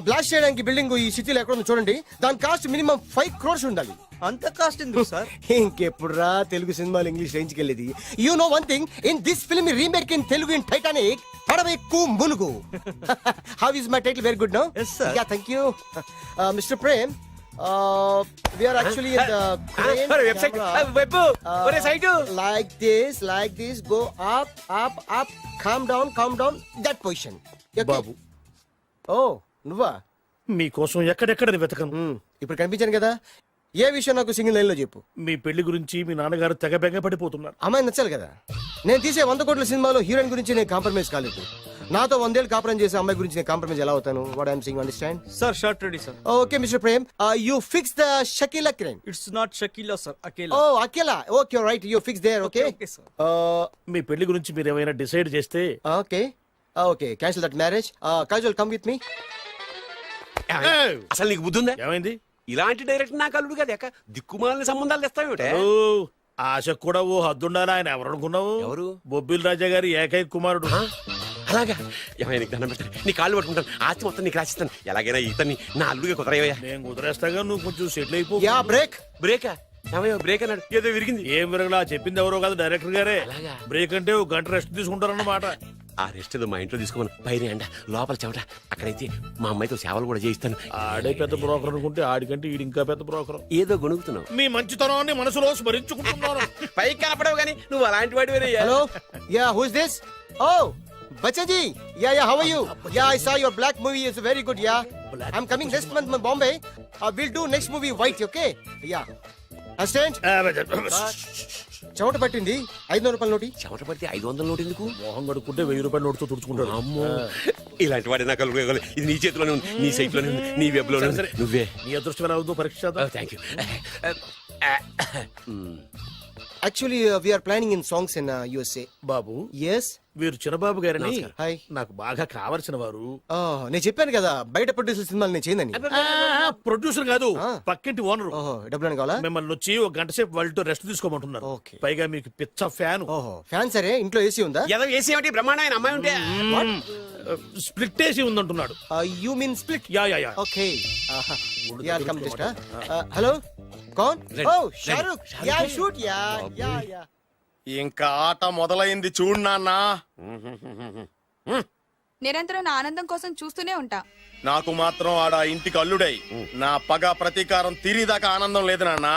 బ్లాస్ట్ చేయడానికి బిల్డింగ్ ఈ సిటీలో ఎక్కడ ఉందో చూడండి. దాని కాస్ట్ మినిమం 5 crores ఉండాలి. అంత కాస్ట్ ఎందుకు సార్? ఇంకెప్పుడురా తెలుగు సినిమాలు ఇంగ్లీష్ రేంజ్ కి వెళ్ళేది. You know one thing, in this film remake in Telugu in Titanic, పడవెక్కు మునుగు. How is my title? Very good no? Yes, sir. Yeah, thank you. Mister Prem, we are actually in the crane website camera. Web ఒరే site like this, go up, calm down, that position. Okay? బాబు, Oh, నువ్వా? మీకోసం ఎక్కడెక్కడ వెతకను. ఇప్పుడు కనిపించాను కదా. ఏ విషయం నాకు single line లో చెప్పు. మీ పెళ్లి గురించి మీ నాన్నగారు తెగ బెంగ పడిపోతున్నారు. అమ్మాయి నచ్చాలి కదా. నేను తీసే 100 కోట్ల సినిమాలో హీరోయిన్ గురించి నేను కాంప్రమైజ్ కాలేదు. నాతో 100 ఏళ్ళు కాపురం చేసే అమ్మాయి గురించి నేను కాంప్రమైజ్ ఎలా అవుతాను? What I'm saying, understand? Sir shot ready sir. Okay mister Prem, you fix the Shakeela crime. It's not Shakeela sir, Akela. Oh Akela, okay right, you fix there. Okay మీ పెళ్లి గురించి మీరు ఏమైనా డిసైడ్ చేస్తే okay cancel that marriage. Kajal come with me. అసలు నీకు బుద్ధి ఉందా? ఏమైంది? ఇలాంటి డైరెక్టర్ నాకు అల్లుడు కదా, దిక్కుమాలిన సంబంధాలు తెస్తావేమిటే? ఆశ కూడా ఓ హద్దుండాలి. ఆయన ఎవరు అనుకున్నావు? ఎవరు? బొబ్బిల్ రాజా గారి ఏకైక కుమారుడు. అలాగా? ఏమైనా నీకు దండం పెడతాను, నీ కాళ్ళు పట్టుకుంటాను, ఆస్తి మొత్తం నీకు రాసిస్తాను. ఎలాగైనా ఇతన్ని నా అల్లుడిగా కుదరయ్యా. నేను కుదిరేస్తాగా, నువ్వు కొంచెం సెటిల్ అయిపో. Yeah, break. బ్రేకా? ఏమయ్యో బ్రేక్ అన్నాడు, ఏదో విరిగింది. ఏం విరగలా? చెప్పింది ఎవరో కాదు, డైరెక్టర్ గారే. అలాగా? బ్రేక్ అంటే 1 గంట రెస్ట్ తీసుకుంటారన్నమాట. ఆ రెస్ట్ ఏదో మా ఇంట్లో తీసుకోమను. పైన ఎండ లోపల చెమట. అక్కడైతే మా అమ్మాయితో సేవలు కూడా చేయిస్తాను. ఆడే పెద్ద బ్రోకర్ అనుకుంటే ఆడికంటే ఈడు ఇంకా పెద్ద బ్రోకర్. ఏదో గొణుగుతున్నావు. మీ మంచితనాన్ని మనసులో స్మరించుకుంటున్నాను. పైకి కనపడవు కానీ నువ్వు అలాంటి వాడివేనే. Hello yeah who is this oh Bachchan ji yeah how are you yeah I saw your Black movie is very good yeah I am coming next month Bombay will do next movie White okay yeah assistant చెమట పట్టింది 500 రూపాయల నోటి. చెమట పడితే 500 note ఎందుకు? మొహం కడుక్కుంటే 1000 రూపాయల నోటుతో తుడుచుకుంటాడు. అమ్మో, ఇలాంటి వాడి నాకు ఇది నీ చేతిలోనే ఉంది, నీ సైట్ లోనే ఉంది, నీ వెబ్ లోనే ఉంది. నువ్వే నీ అదృష్టం ఎలా ఉందో పరీక్ష చేద్దాం. Thank you. Actually we are planning in songs in USA. Babu ఎస్ వీరు చిన్నబాబు గారని హాయ్. నాకు బాగా కావలసిన వారు. నేను చెప్పాను కదా బయట ప్రొడ్యూసర్ సినిమాలు నేను చేయదని. ప్రొడ్యూసర్ కాదు, పక్కింటి ఓనర్. ఓహో డబ్బులు కావాలా? మిమ్మల్ని వచ్చి 1 గంట సేపు వాళ్ళతో రెస్ట్ తీసుకోమంటున్నారు. Okay. పైగా మీకు పిచ్చ ఫ్యాన్. ఓహో ఫ్యాన్ సరే ఇంట్లో ఏసీ ఉందా? ఏదో ఏసీ ఏమిటి బ్రహ్మాండమైన అమ్మాయి ఉంటే స్ప్లిట్ ఏసీ ఉందంటున్నాడు. You mean split? Yeah yeah yeah. Okay yeah come just hello కౌన్? Oh Shahrukh yeah shoot yeah yeah yeah. ఇంకా ఆట మొదలైంది చూడు నాన్న. నిరంతరం నా ఆనందం కోసం చూస్తూనే ఉంటా. నాకు మాత్రం ఆడ ఇంటికి అల్లుడై నా పగ ప్రతీకారం తీరిదాకా ఆనందం లేదు నాన్న.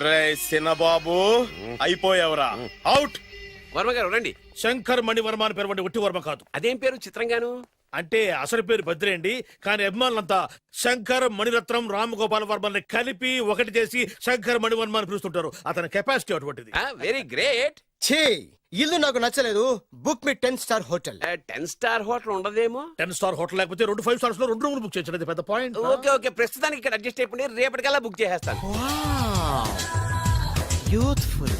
రే సినబాబు అయిపోయావురా, అవుట్. వర్మ గారు రండి. శంకర్ మణివర్మ అని పేరు వంటి ఒట్టి వర్మ కాదు. అదేం పేరు చిత్రంగాను? అంటే అసలు పేరు బద్రేండి, కానీ అభిమానులంతా శంకర్ మణిరత్నం రామ్ గోపాల్ వర్మని కలిపి ఒకటి చేసి శంకర్ మణివర్మ అని పిలుస్తుంటారు. అతని కెపాసిటీ అటువంటిది. Very great. ఛీ ఇల్లు నాకు నచ్చలేదు. బుక్ మీ 10 స్టార్ హోటల్. 10 స్టార్ హోటల్ ఉండదేమో. 10 స్టార్ హోటల్ లేకపోతే 2 5 స్టార్స్ లో 2 రూములు బుక్ చేయొచ్చు. పెద్ద పాయింట్. ఓకే ఓకే, ప్రస్తుతానికి ఇక్కడ అడ్జస్ట్ అయిపోయి రేపటికల్లా బుక్ చేసేస్తాను. బ్యూటిఫుల్.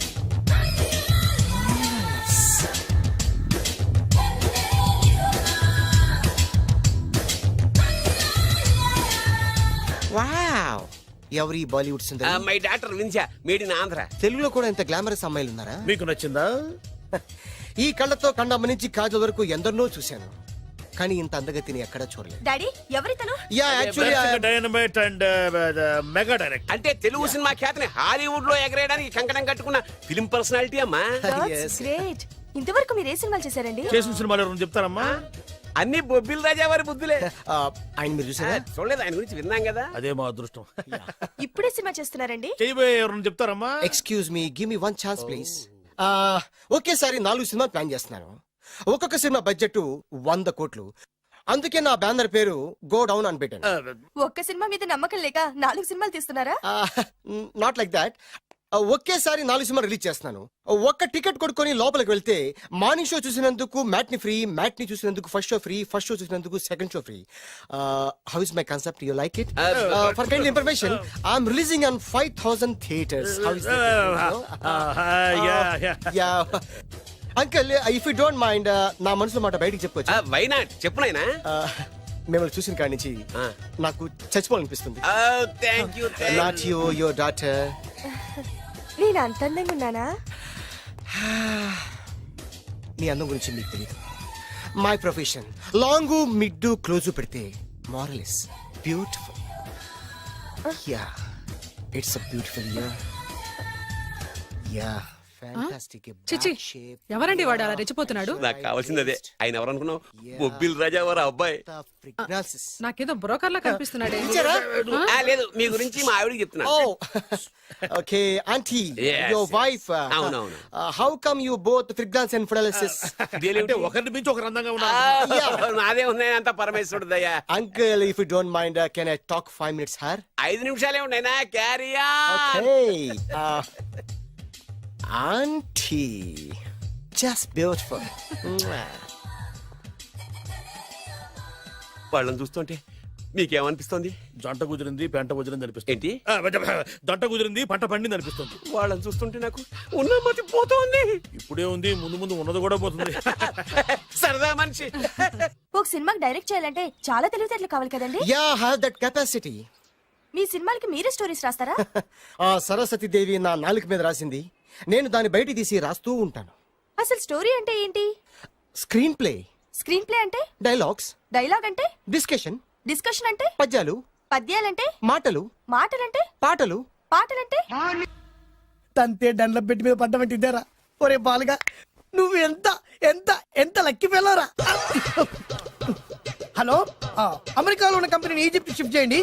వావ్ ఎవరి బాలీవుడ్ సుందరి? మై డాక్టర్ విన్సా, మేడ్ ఇన్ ఆంధ్ర. తెలుగులో కూడా ఇంత గ్లామరస్ అమ్మాయిలు ఉన్నారా? మీకు నచ్చిందా? ఈ కళ్ళతో కండమ్మ నుంచి కాజల్ వరకు ఎందరినో చూశాను, కానీ ఇంత అందగతిని ఎక్కడా చూడలేదు. డాడీ ఎవరితను? Yeah actually dynamite and mega direct. అంటే తెలుగు సినిమా ఖ్యాతిని హాలీవుడ్ లో ఎగరేయడానికి కంకణం కట్టుకున్న ఫిలిం పర్సనాలిటీ అమ్మా. గ్రేట్. ఇంతవరకు మీరు ఏ సినిమాలు చేశారండి? చేసిన సినిమాలు ఎవరు చెప్తారమ్మా? అన్ని బొబ్బిల్ రాజా వారి బుద్ధులే. ఆయన మీరు చూసారా? చూడలేదు, ఆయన గురించి విన్నాం కదా. అదే మా అదృష్టం. ఇప్పుడే సినిమా చేస్తున్నారండి? చేయబోయే ఎవరు చెప్తారమ్మా? Excuse me, give me 1 chance please. ఒకేసారి 4 సినిమాలు ప్లాన్ చేస్తున్నాను. ఒక్కొక్క సినిమా బడ్జెట్ 100 కోట్లు. అందుకే నా బ్యానర్ పేరు గో డౌన్ అని పెట్టాను. ఒక్క సినిమా మీద నమ్మకం లేక 4 సినిమాలు తీస్తున్నారా? Not like that. ఒకేసారి 4 సినిమాలు రిలీజ్ చేస్తున్నాను. ఒక్క టికెట్ కొనుక్కొని లోపలికి వెళ్తే మార్నింగ్ షో చూసినందుకు మ్యాట్ని ఫ్రీ, మ్యాట్ని చూసినందుకు first show free, first show చూసినందుకు second show free. How is my concept? You like it? For kind information I'm releasing on 5000 theatres. How is yeah uncle, if you don't mind నా మనసులో మాట బయటికి చెప్పొచ్చు? Why not, చెప్పు నాయనా. మిమ్మల్ని చూసిన కాడి నుంచి నాకు చచ్చిపోవాలనిపిస్తుంది. Thank you. Not you, your daughter. నేను అంత అందంగా ఉన్నానా? నీ అందం గురించి మీకు తెలియదు. My profession long mid close పెడితే moral is beautiful. Yeah it's a beautiful year. Yeah fantastic. చిచి ఎవరండి వాడు అలా రెచ్చిపోతున్నాడు? నాకు కావాల్సింది అదే. ఆయన ఎవరు అనుకున్నావు? బొబ్బిల్ రాజా వారు అబ్బాయి. నాకేదో బ్రోకర్ లా కనిపిస్తున్నాడే. లేదు, మీ గురించి మా ఆవిడకి చెప్తున్నా. Okay auntie, Yes, your wife. అవునవును. How come you both fragrance and fidelities? అంటే ఒకరిని మించి ఒకరు అందంగా ఉన్నారు. నాదే ఉన్నాయి అంత పరమేశ్వరుడు దయ్యా. Uncle, if you don't mind can I talk 5 minutes her? 5 నిమిషాలే ఉన్నాయినా, carry on. Okay. Auntie, just beautiful. వాళ్ళని చూస్తుంటే మీకేమనిపిస్తుంది? జంట కుదిరింది, పెంట కుదిరింది అనిపిస్తుంది. ఏంటి? జంట కుదిరింది, పంట పండింది అనిపిస్తుంది. వాళ్ళని చూస్తుంటే నాకు ఉన్న మతి పోతుంది. ఇప్పుడే ఉంది, ముందు ముందు ఉన్నది కూడా పోతుంది. సరదా మనిషి. ఒక సినిమాకి డైరెక్ట్ చేయాలంటే చాలా తెలివితేటలు కావాలి కదండి? Yeah, have that capacity. మీ సినిమాలకి మీరే స్టోరీస్ రాస్తారా? సరస్వతి దేవి నా నాలుక మీద రాసింది, నేను దాన్ని బయట తీసి రాస్తూ ఉంటాను. అసలు స్టోరీ అంటే ఏంటి? Screen play. స్క్రీన్ ప్లే అంటే? డైలాగ్స్. డైలాగ్ అంటే? డిస్కషన్. డిస్కషన్ అంటే? పద్యాలు. పద్యాలంటే? మాటలు. మాటలంటే? పాటలు. పాటలంటే? తంతే దండ్ల పెట్టి మీద పడ్డమంటే ఇదేరా? ఒరే బాలుగా, నువ్వు ఎంత ఎంత ఎంత లక్కీ పిల్లరా. హలో, అమెరికాలో ఉన్న కంపెనీని ఈజిప్ట్ షిఫ్ట్ చేయండి,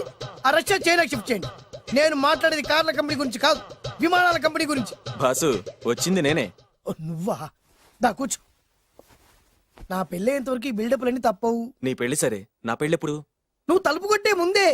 రష్యా చైనాకి షిఫ్ట్ చేయండి. నేను మాట్లాడేది కార్ల కంపెనీ గురించి కాదు, విమానాల కంపెనీ గురించి. బాసు వచ్చింది నేనే. ఓ, నువ్వా? దా కూర్చో. నా పెళ్ళేంతవరకు ఈ బిల్డప్లన్నీ తప్పవు. నీ పెళ్లి సరే, నా పెళ్ళెప్పుడు? నువ్వు తలుపు కొట్టే ముందే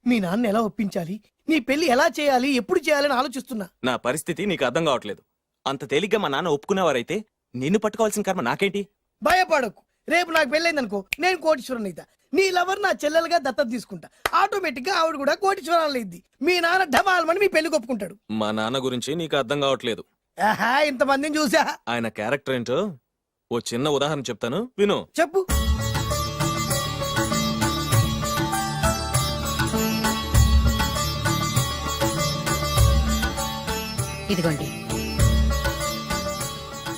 మీ నాన్న ఎలా ఒప్పించాలి, నీ పెళ్లి ఎలా చేయాలి, ఎప్పుడు చేయాలని ఆలోచిస్తున్నా. నా పరిస్థితి నీకు అర్థం కావట్లేదు. అంత తేలిగ్గా మా నాన్న ఒప్పుకునేవారైతే నిన్ను పట్టుకోవాల్సిన కర్మ నాకేంటి? భయపడకు, రేపు నాకు పెళ్ళైందనుకో, నేను కోటీశ్వరుని అయితా. నీ లవర్ నా చెల్లెలుగా దత్తత తీసుకుంటా. ఆటోమేటిక్ గా ఆవిడ కూడా కోటీశ్వరాలు అయింది. మీ నాన్న ఢమాల్మని మీ పెళ్లి ఒప్పుకుంటాడు. మా నాన్న గురించి నీకు అర్థం కావట్లేదు. ఆహా, ఇంతమందిని చూసా. ఆయన క్యారెక్టర్ ఏంటో ఓ చిన్న ఉదాహరణ చెప్తాను, విను. చెప్పు. ఇదిగోండి.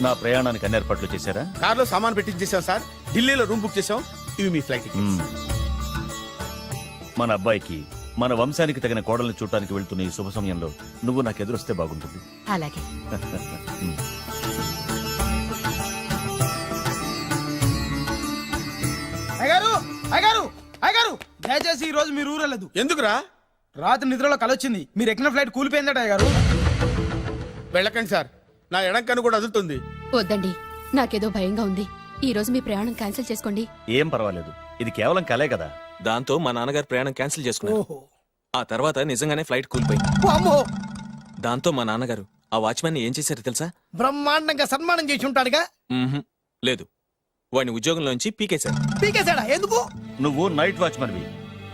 నా ప్రయాణానికి అన్ని ఏర్పాట్లు చేశారా? కార్లో సామాన్ పెట్టించేసాం సార్, ఢిల్లీలో రూమ్ బుక్ చేసాం. ఇవి మీ ఫ్లైట్ టికెట్స్. మన అబ్బాయికి మన వంశానికి తగిన కోడల్ని చూడటానికి వెళ్తున్న ఈ శుభ సమయంలో నువ్వు నాకు ఎదురొస్తే బాగుంటుంది. అలాగే. అయ్యగారు, అయ్యగారు, అయ్యగారు, దయచేసి ఈ రోజు మీరు ఊరెళ్ళదు. ఎందుకురా? రాత్రి నిద్రలో కలొచ్చింది, మీరు ఎక్కిన ఫ్లైట్ కూలిపోయిందట. అయ్యగారు వెళ్ళకండి సార్, నా ఎడంకన్ను కూడా అదులుతుంది. వద్దండి, నాకేదో భయంగా ఉంది. ఈ రోజు మీ ప్రయాణం క్యాన్సిల్ చేసుకోండి. ఏం పర్వాలేదు, ఇది కేవలం కలే కదా. దాంతో మా నాన్నగారు ప్రయాణం క్యాన్సిల్ చేసుకున్నారు. ఓహో. ఆ తర్వాత నిజంగానే ఫ్లైట్ కూలిపోయింది. అమ్మో, దాంతో మా నాన్నగారు ఆ వాచ్మెన్ ఏం చేశారో తెలుసా? బ్రహ్మాండంగా సన్మానం చేసి ఉంటాడుగా. మ్మ్హ్. లేదు, వాడిని ఉద్యోగంలోంచి పీకేశారు. పీకేశాడా? ఎందుకు? నువ్వు నైట్ వాచ్మన్వి,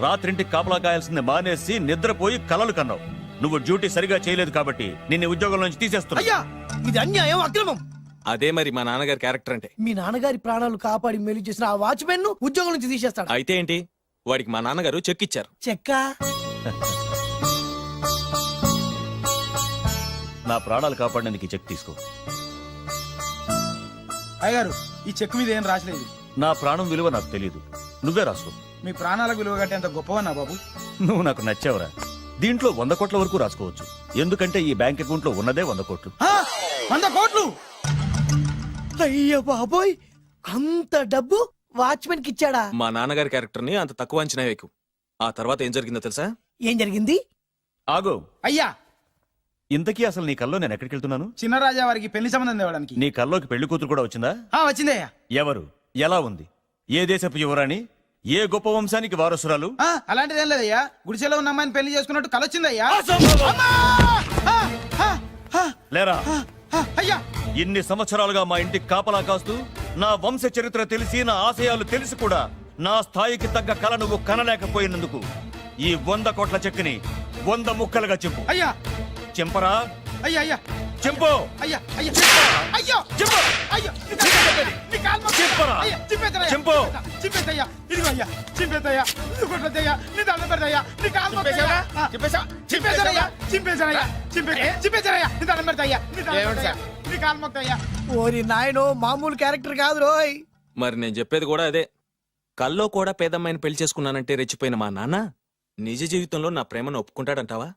రాత్రింటికి కాపలా కాయాల్సింది మానేసి నిద్రపోయి కలలు కన్నావు. నువ్వు డ్యూటీ సరిగా చేయలేదు కాబట్టి నిన్ను ఉద్యోగం నుంచి తీసేస్తున్నా. అయ్యా, ఇది అన్యాయం, అక్రమం. అదే మరి మా నాన్నగారి క్యారెక్టర్ అంటే. మీ నాన్నగారి ప్రాణాలు కాపాడి మేలు చేసిన ఆ వాచ్మెన్ ను ఉద్యోగం నుంచి తీసేస్తాడు. అయితే ఏంటి, వాడికి మా నాన్నగారు చెక్ ఇచ్చారు. చెక్క? నా ప్రాణాలు కాపాడడానికి చెక్ తీసుకో. అయ్యగారు, ఈ చెక్ మీద ఏం రాసలేదు. నా ప్రాణం విలువ నాకు తెలియదు, నువ్వే రాసుకో. మీ ప్రాణాలకు విలువ కట్టేంత గొప్పవన్నా బాబు? నువ్వు నాకు నచ్చావురా. దీంట్లో 100 కోట్ల వరకు రాసుకోవచ్చు, ఎందుకంటే ఈ బ్యాంక్ అకౌంట్ లో ఉన్నదే 100 కోట్లు. 100 కోట్లు? అయ్యో బాబోయ్, అంత డబ్బు వాచ్మెన్ కి ఇచ్చాడా? మా నాన్నగారి క్యారెక్టర్ ని అంత తక్కువ అంచనా వేయకు. ఆ తర్వాత ఏం జరిగిందో తెలుసా? ఏం జరిగింది? ఆగో అయ్యా, ఇంతకీ అసలు నీ కల్లో నేను ఎక్కడికి వెళ్తున్నాను? చిన్నరాజా వారికి పెళ్లి సంబంధం తేవడానికి. నీ కల్లోకి పెళ్లి కూతురు కూడా వచ్చిందా? వచ్చిందయ్యా. ఎవరు, ఎలా ఉంది, ఏ దేశపు యువరాణి, ఏ గొప్ప వంశానికి వారసురాలు? అలాంటిదేం లేదయ్యా, గుడిసెలో ఉన్న అమ్మాయిని పెళ్లి చేసుకున్నట్టు కలొచ్చిందయ్యా. లేరా? అయ్యా, ఇన్ని సంవత్సరాలుగా మా ఇంటికి కాపలా కాస్తూ నా వంశ చరిత్ర తెలిసి నా ఆశయాలు తెలిసి కూడా నా స్థాయికి తగ్గ కళ నువ్వు కనలేకపోయినందుకు ఈ 100 కోట్ల చెక్కుని 100 ముక్కలుగా చెప్పు. అయ్యా, చెంపరా? అయ్యా, అయ్యా, చెంపు. అయ్యా, అయ్యా, అయ్యో, చెప్పు. అయ్యో, చెప్పరా? చెంపు. చింపేదయ్యా, ఇదిగో అయ్యా, చింపేదయ్యా, కొట్టదయ్యా, నీ దండం పెడదయ్యా, నీ కాలు మొక్కుదయ్యా. చింపేశానయ్యా, చింపేశానయ్యా, చింపేశానయ్యా, నీ దండం పెడదయ్యా, నీ కాలు మొక్కుదయ్యా. ఓరి నాయనో, మామూలు క్యారెక్టర్ కాదు రోయ్. మరి నేను చెప్పేది కూడా అదే. కల్లో కూడా పేదమ్మాయిని పెళ్లి చేసుకున్నానంటే రెచ్చిపోయిన మా నాన్న నిజ జీవితంలో నా ప్రేమను ఒప్పుకుంటాడంటావా?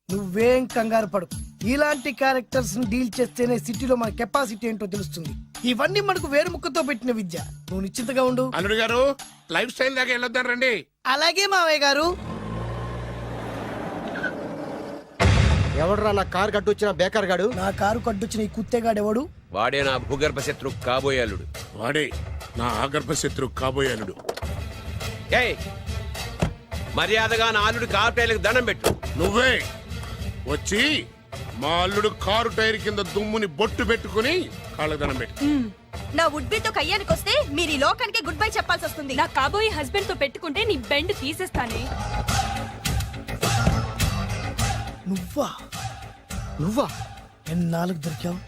నువ్వేం కంగారు పడు, ఇలాంటి క్యారెక్టర్స్ ని డీల్ చేస్తేనే సిటీలో మన కెపాసిటీ ఏంటో తెలుస్తుంది. ఇవన్నీ మనకు వేరు ముక్కతో పెట్టిన విద్య. నువ్వు నిశ్చింతగా ఉండు. అల్లుడు గారు, లైఫ్ స్టైల్ దాకా వెళ్ళొద్దాం రండి. అలాగే మావయ్య గారు. ఎవడరా నా కారు కట్టొచ్చిన బేకార్ గాడు? నా కారు కడ్డొచ్చిన ఈ కుత్తేగాడు ఎవడు? వాడే నా భూగర్భ శత్రు కాబోయే అల్లుడు. వాడే నా ఆగర్భ శత్రు కాబోయే అల్లుడు. ఏయ్, మర్యాదగా నా అల్లుడు కారు టైర్లకు దండం పెట్టు. నువ్వే వచ్చి మా అల్లుడు కారు టైర్ కింద దుమ్ముని బొట్టు పెట్టుకుని కాళ్ళకు దండం పెట్టు. నా వుడ్బీతో కయ్యానికి వస్తే మీరు ఈ లోకానికి గుడ్ బై చెప్పాల్సి వస్తుంది. నా కాబోయే హస్బెండ్ తో పెట్టుకుంటే నీ బెండ్ తీసేస్తానే. నువ్వా? నువ్వా? ఎన్నాళ్ళకు దొరికావు?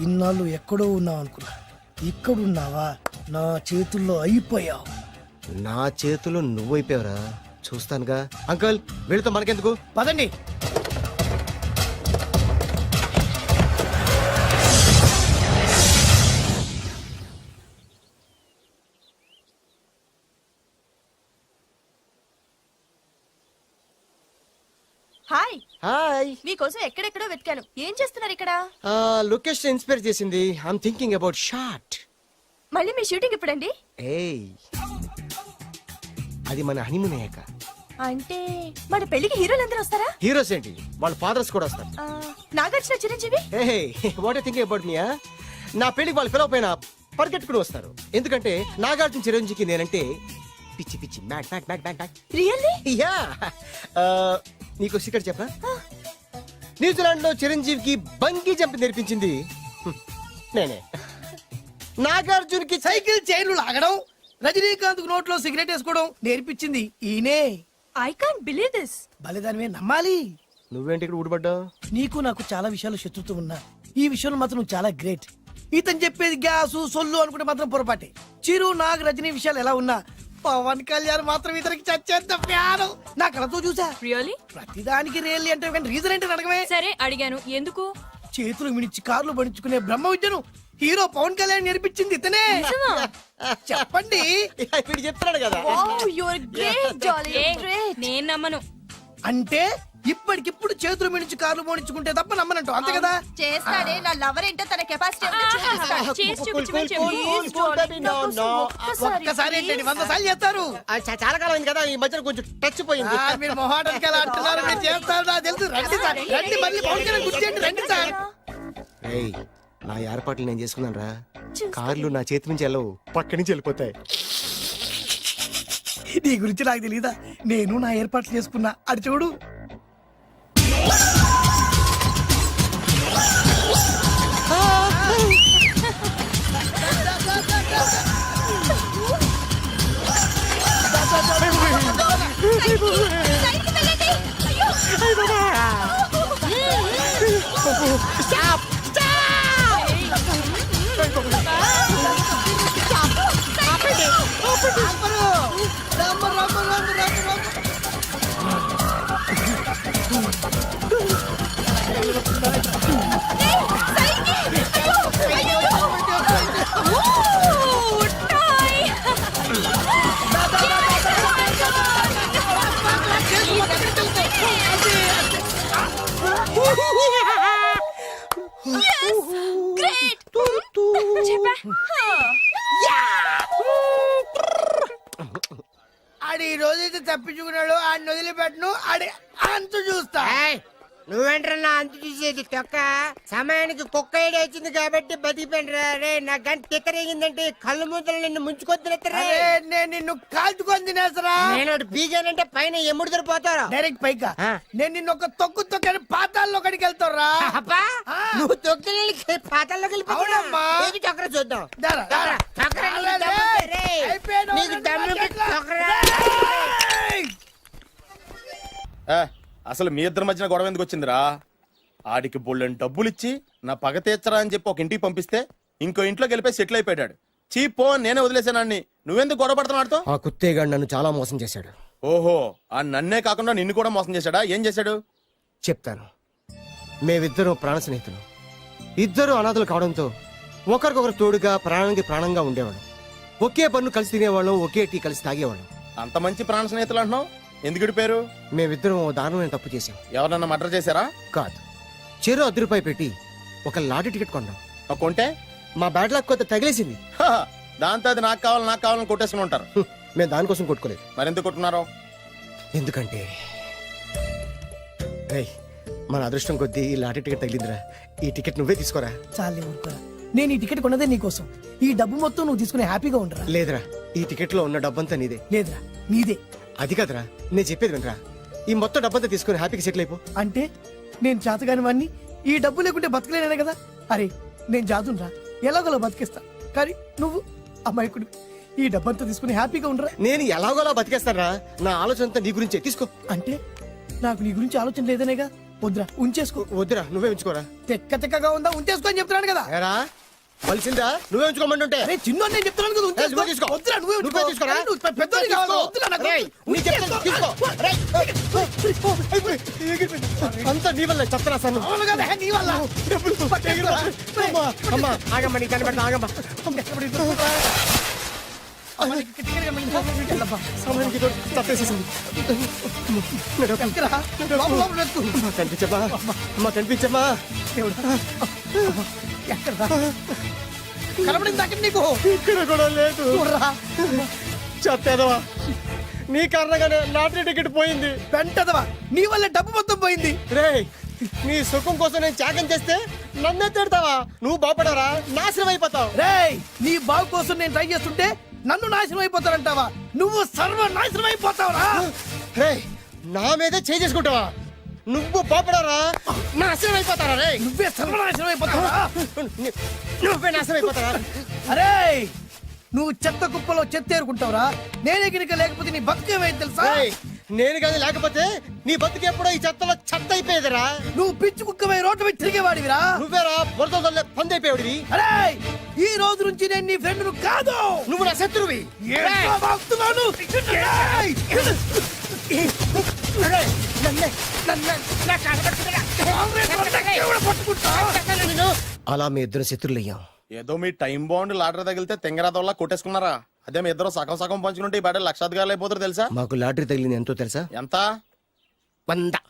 ఇన్నాళ్ళు ఎక్కడో ఉన్నావు అనుకున్నా, ఇక్కడున్నావా? నా చేతుల్లో అయిపోయావు. నా చేతిలో నువ్వైపోయావురా, చూస్తానుగా. అంకుల్, వీళ్ళతో మనకెందుకు, పదండి. హాయ్. హాయ్. మీకోసం ఎక్కడెక్కడో వెతికాను. ఏం చేస్తున్నారు ఇక్కడ? లొకేషన్ ఇన్స్పైర్ చేసింది. I'm thinking about short. మళ్ళీ మీ షూటింగ్ ఎప్పుడండి? ఏయ్ అది మన హనీమూన్ అయ్యాక. అంటే మన పెళ్లికి హీరోలందరూ వస్తారా? హీరోస్ ఏంటి, వాళ్ళ ఫాదర్స్ కూడా వస్తారు. Nagarjuna, Chiranjeevi. What thinking about me? నా పెళ్లికి వాళ్ళు పిలవపోయినా పరిగెట్టుకుని వస్తారు. ఎందుకంటే నాగార్జున చిరంజీవికి నేనంటే పిచ్చి పిచ్చి మ్యాట్ మ్యాట్ మ్యాట్ మ్యాట్ మ్యాట్. రియల్లీ? యా. నీకు సీక్రెట్ చెప్పనా? న్యూజిలాండ్ లో చిరంజీవికి బంగీ జంప్ నేర్పించింది నేనే. నాగార్జున్కి సైకిల్ చైన్లు లాగడం, రజనీకాంత్ నోట్లో సిగరెట్ వేసుకోవడం నేర్పించింది ఈయనే. I can't believe this. బలిదానమే నమ్మాలి. నువ్వేంటి ఇక్కడ ఊడిపడ్డావు? నీకు నాకు చాలా విషయాలు శత్రుత్వం ఉన్నా ఈ విషయంలో మాత్రం నువ్వు చాలా గ్రేట్. ఇతను చెప్పేది గ్యాసు సొల్లు అనుకుంటే మాత్రం పొరపాటే. చిరు, నాగ్, రజనీ విషయాలు ఎలా ఉన్నా పవన్ కళ్యాణ్ మాత్రం ఇతనికి చచ్చేంత ప్యాను నా కళతో చూసా. రియల్లీ? ప్రతిదానికి రియల్లీ అంటే రీజన్ ఏంటి అడగమే. సరే అడిగాను, ఎందుకు? చేతులు మిడిచి కార్లు పడించుకునే బ్రహ్మ విద్యను హీరో పవన్ కళ్యాణ్ నేర్పించింది ఇతనే. చెప్పండి. ఇప్పుడు చెప్తున్నాడు కదా. నేను నమ్మను. అంటే ఇప్పటికిప్పుడు చేతులు మిడిచి కార్లు పోనించుకుంటే తప్ప నమ్మనంటూ అంతే కదా. చేస్తాడే, నా లవర్ ఏంటో తన కెపాసిటీ ఒక్కసారి ఏంటండి 100 సార్లు చేస్తారు. చాలా కాలం అయింది కదా, ఈ మధ్యన కొంచెం టచ్ పోయింది. మీరు మొహాటానికి ఎలా అంటున్నారు, మీరు చేస్తారు నాకు తెలుసు. రండి సార్, రండి, మళ్ళీ పవన్ కళ్యాణ్ గుర్తు రండి సార్. నా ఏర్పాట్లు నేను చేసుకున్నాను రా. కార్లు నా చేతి నుంచి వెళ్ళవు, పక్క నుంచి వెళ్ళిపోతాయి. నీ గురించి నాకు తెలీదా? నేను నా ఏర్పాట్లు చేసుకున్నా, అది చూడు. ఆడి ఈ రోజైతే తప్పించుకున్నాడు, ఆడిని వదిలిపెట్టను. ఆడి అంతు చూస్తా. నువ్వేంట్రన్నా అంతు చూసేది తొక్క? సమయానికి కుక్క ఏడి వచ్చింది కాబట్టి బతికిపోయినరా రే. నా గంట తిక్కరేగిందంటే కళ్ళు మూతలు నిన్ను ముంచుకొద్దులెత్తరా. నేను నిన్ను కాల్చుకొని తినేసరా. నేను బీగానంటే పైన ఎముడు దొరిపోతారా డైరెక్ట్ పైగా. నేను నిన్ను ఒక తొక్కు తొక్కని పాతాల్లో కడికి వెళ్తారా. నువ్వు తొక్కి పాతాల్లోకి వెళ్ళిపోతావమ్మా. చక్ర చూద్దాం. నీకు దమ్ముంటే చక్రా. అసలు మీ ఇద్దరి మధ్యన గొడవ ఎందుకు వచ్చిందిరా? ఆడికి బోళ్ళని డబ్బులు ఇచ్చి నా పగ తీర్చరా అని చెప్పి ఒక ఇంటికి పంపిస్తే ఇంకో ఇంట్లోకి వెళ్ళిపోయి సెటిల్ అయిపోయాడు. చీపో నేనే వదిలేసానాన్ని. నువ్వెందుకు గొడవ పడుతున్నాడుతో? ఆ కుత్తేగాడు నన్ను చాలా మోసం చేశాడు. ఓహో, ఆ నన్నే కాకుండా నిన్ను కూడా మోసం చేశాడా? ఏం చేశాడు చెప్తాను. మేమిద్దరం ప్రాణ స్నేహితులు. ఇద్దరు అనాథలు కావడంతో ఒకరికొకరు తోడుగా ప్రాణానికి ప్రాణంగా ఉండేవాళ్ళం. ఒకే పన్ను కలిసి తినేవాళ్ళం, ఒకే టీ కలిసి తాగేవాళ్ళం. అంత మంచి ప్రాణ స్నేహితులు అంటున్నావు, ఎందుకు పేరు? మేమిద్దరం ఓ దారుణమైన తప్పు చేశాం. ఎవరన్నా మర్డర్ చేశారా? కాదు, చెరో ₹10 పెట్టి ఒక లాటరీ టికెట్ కొన్నాం. కొంటే మా బ్యాడ్ లక్ కొత్త తగిలేసింది. దాంతో అది నాకు కావాలని కొట్టేసుకుని ఉంటారు. మేము దానికోసం కొట్టుకోలేదు. మరెందుకు కొట్టుకున్నారో? ఎందుకంటే మన అదృష్టం కొద్దీ ఈ లాటరీ టికెట్ తగిలిందిరా. ఈ టికెట్ నువ్వే తీసుకోరా. చాలే ఊరుకోరా. నేను ఈ టికెట్ కొన్నదే నీకోసం. ఈ డబ్బు మొత్తం నువ్వు తీసుకుని హ్యాపీగా ఉండరా. లేదురా, ఈ టికెట్ లో ఉన్న డబ్బంతా నీదే. లేదురా, నీదే. అది కాదురా, నేను చెప్పేది వినరా. ఈ మొత్తం డబ్బంతా తీసుకుని హ్యాపీగా సెటిల్ అయిపో. అంటే నేను చేతగాని వాడిని, ఈ డబ్బు లేకుంటే బతకలేనే కదా. అరే నేను జాదునరా, ఎలాగోలా బతికేస్తా. కానీ నువ్వు అమాయకుడు, ఈ డబ్బంతా తీసుకుని హ్యాపీగా ఉండరా. నేను ఎలాగోలా బతికేస్తారా? నా ఆలోచన అంతా నీ గురించే. తీసుకో. అంటే నాకు నీ గురించి ఆలోచన లేదనేగా. వద్దురా, ఉంచేసుకో. వద్దురా, నువ్వే ఉంచుకోరా. తెక్కగా ఉందా, ఉంచేసుకో అని చెప్తున్నాను కదా. కలిసిందా? నువ్వే ఉంచుకోమంటుంటే చిన్న నేను చెప్తున్నాను కదా. తీసుకో. వద్దురా, నువ్వే తీసుకోరా. పెద్దోడివి కావాలా? వద్దురా నాకు. అంతా నీ వల్ల చెప్తారా సార్? అవును కదా, నీ వల్ల. అమ్మా ఆగమ్మా, నీ కనిపెడతా ఆగమ్మా. కనిపించమ్మా, అమ్మా కనిపించమ్మా. కనబడింది అక్కడ నీకు ఇక్కడ కూడా లేదు. చూడరా చెత్తేదవా, నీ కారణంగానే లాటరీ టికెట్ పోయింది. వెంటదవా నీ వల్ల డబ్బు మొత్తం పోయింది. రేయ్, నీ సుఖం కోసం నేను త్యాగం చేస్తే నన్నే తిడతావా? నువ్వు బాగుపడరా, నాశనం అయిపోతావు. రేయ్ నీ బాగు కోసం నేను ట్రై చేస్తుంటే నన్ను నాశనం అయిపోతానంటావా? నువ్వు సర్వనాశనం అయిపోతావురా. రేయ్, నా మీదే చేసుకుంటావా? నువ్వు బాగుపడరా, నాశనం అయిపోతారా? రే, నువ్వే సర్వనాశనం అయిపోతావురా. నువ్వే నాశనం అయిపోతారా? అరే నువ్వు చెత్త కుప్పలో చెత్త ఏరుకుంటావురా. నేనే గినక లేకపోతే నీ బతుకేమైంది తెలుసా? రేయ్, నేను కానీ లేకపోతే నీ బతుకు ఎప్పుడో ఈ చెత్తలో చెత్త అయిపోయేదిరా. నువ్వు పిచ్చి కుక్కమై రోడ్డు మీద తిరిగేవాడివిరా. నువ్వేరా బురదలే పంది అయిపోయాడివి. అరే ఈ రోజు నుంచి నేను నీ ఫ్రెండ్ కాదు, నువ్వు నా శత్రువి. ఏంట్రా వాగుతున్నాను? ఏయ్! రేయ్, నన్నే, ఎవడ పట్టుకుంటా? అలా మీ ఇద్దరు శత్రులయ్యాం. ఏదో మీ టైం బాండ్ లాటరీ తగిలితే తెంగరాదోళ్ళ కొట్టేసుకున్నారా? అదే మీ ఇద్దరు సగం సగం పంచుకుంటే ఈ బయట లక్షాధికారులు అయిపోతారు తెలుసా? మాకు లాటరీ తగిలింది ఎంతో తెలుసా? ఎంత? 100.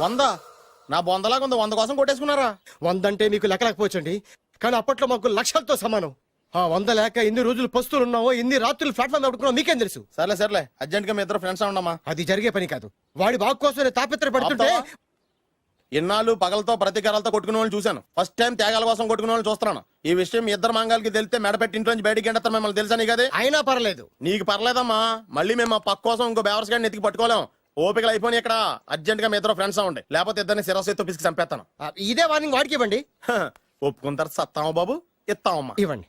100? నా బొందలాగా ఉంది, 100 కోసం కొట్టేసుకున్నారా? 100 అంటే మీకు లెక్కలేకపోవచ్చండి, కానీ అప్పట్లో మాకు లక్షలతో సమానం. ఆ 100 లేక ఎన్ని రోజులు పస్తులు ఉన్నావో, ఎన్ని రాత్రులు ప్లాట్ఫామ్ నడుపుకున్నావు మీకేం తెలుసు? సర్లే అర్జెంట్ గా మీ ఇద్దరు ఫ్రెండ్స్ ఉండమ్మా. అది జరిగే పని కాదు. వాడి బాగు కోసం తాపిత్ర పడుతుంటే ఇన్నాళ్ళు పగలతో ప్రతీకారాలతో కొట్టుకునే వాళ్ళు చూశాను. ఫస్ట్ టైం త్యాగాల కోసం కొట్టుకునే వాళ్ళు చూస్తున్నాను. ఈ విషయం మీ ఇద్దరు మంగాలకి తెలిస్తే మెడపెట్టి ఇంట్లోంచి బయటికి ఎండతారు. మిమ్మల్ని తెలుసా నీకు? అది అయినా పర్లేదు. నీకు పర్లేదమ్మా, మళ్ళీ మేము మా పక్క కోసం ఇంకో బేవర్స్ గాడిని ఎత్తికి పట్టుకోలేం. ఓపికలు అయిపోయి ఇక్కడ అర్జెంట్ గా మీ ఇద్దరు ఫ్రెండ్స్ అవ్వండి, లేకపోతే ఇద్దరిని శిరస్సు పిసికి చంపేస్తాను. ఇదే వార్నింగ్ వాడికి ఇవ్వండి. ఒప్పుకుంటారు సత్తామా బాబు? ఇస్తామమ్మా. ఇవ్వండి.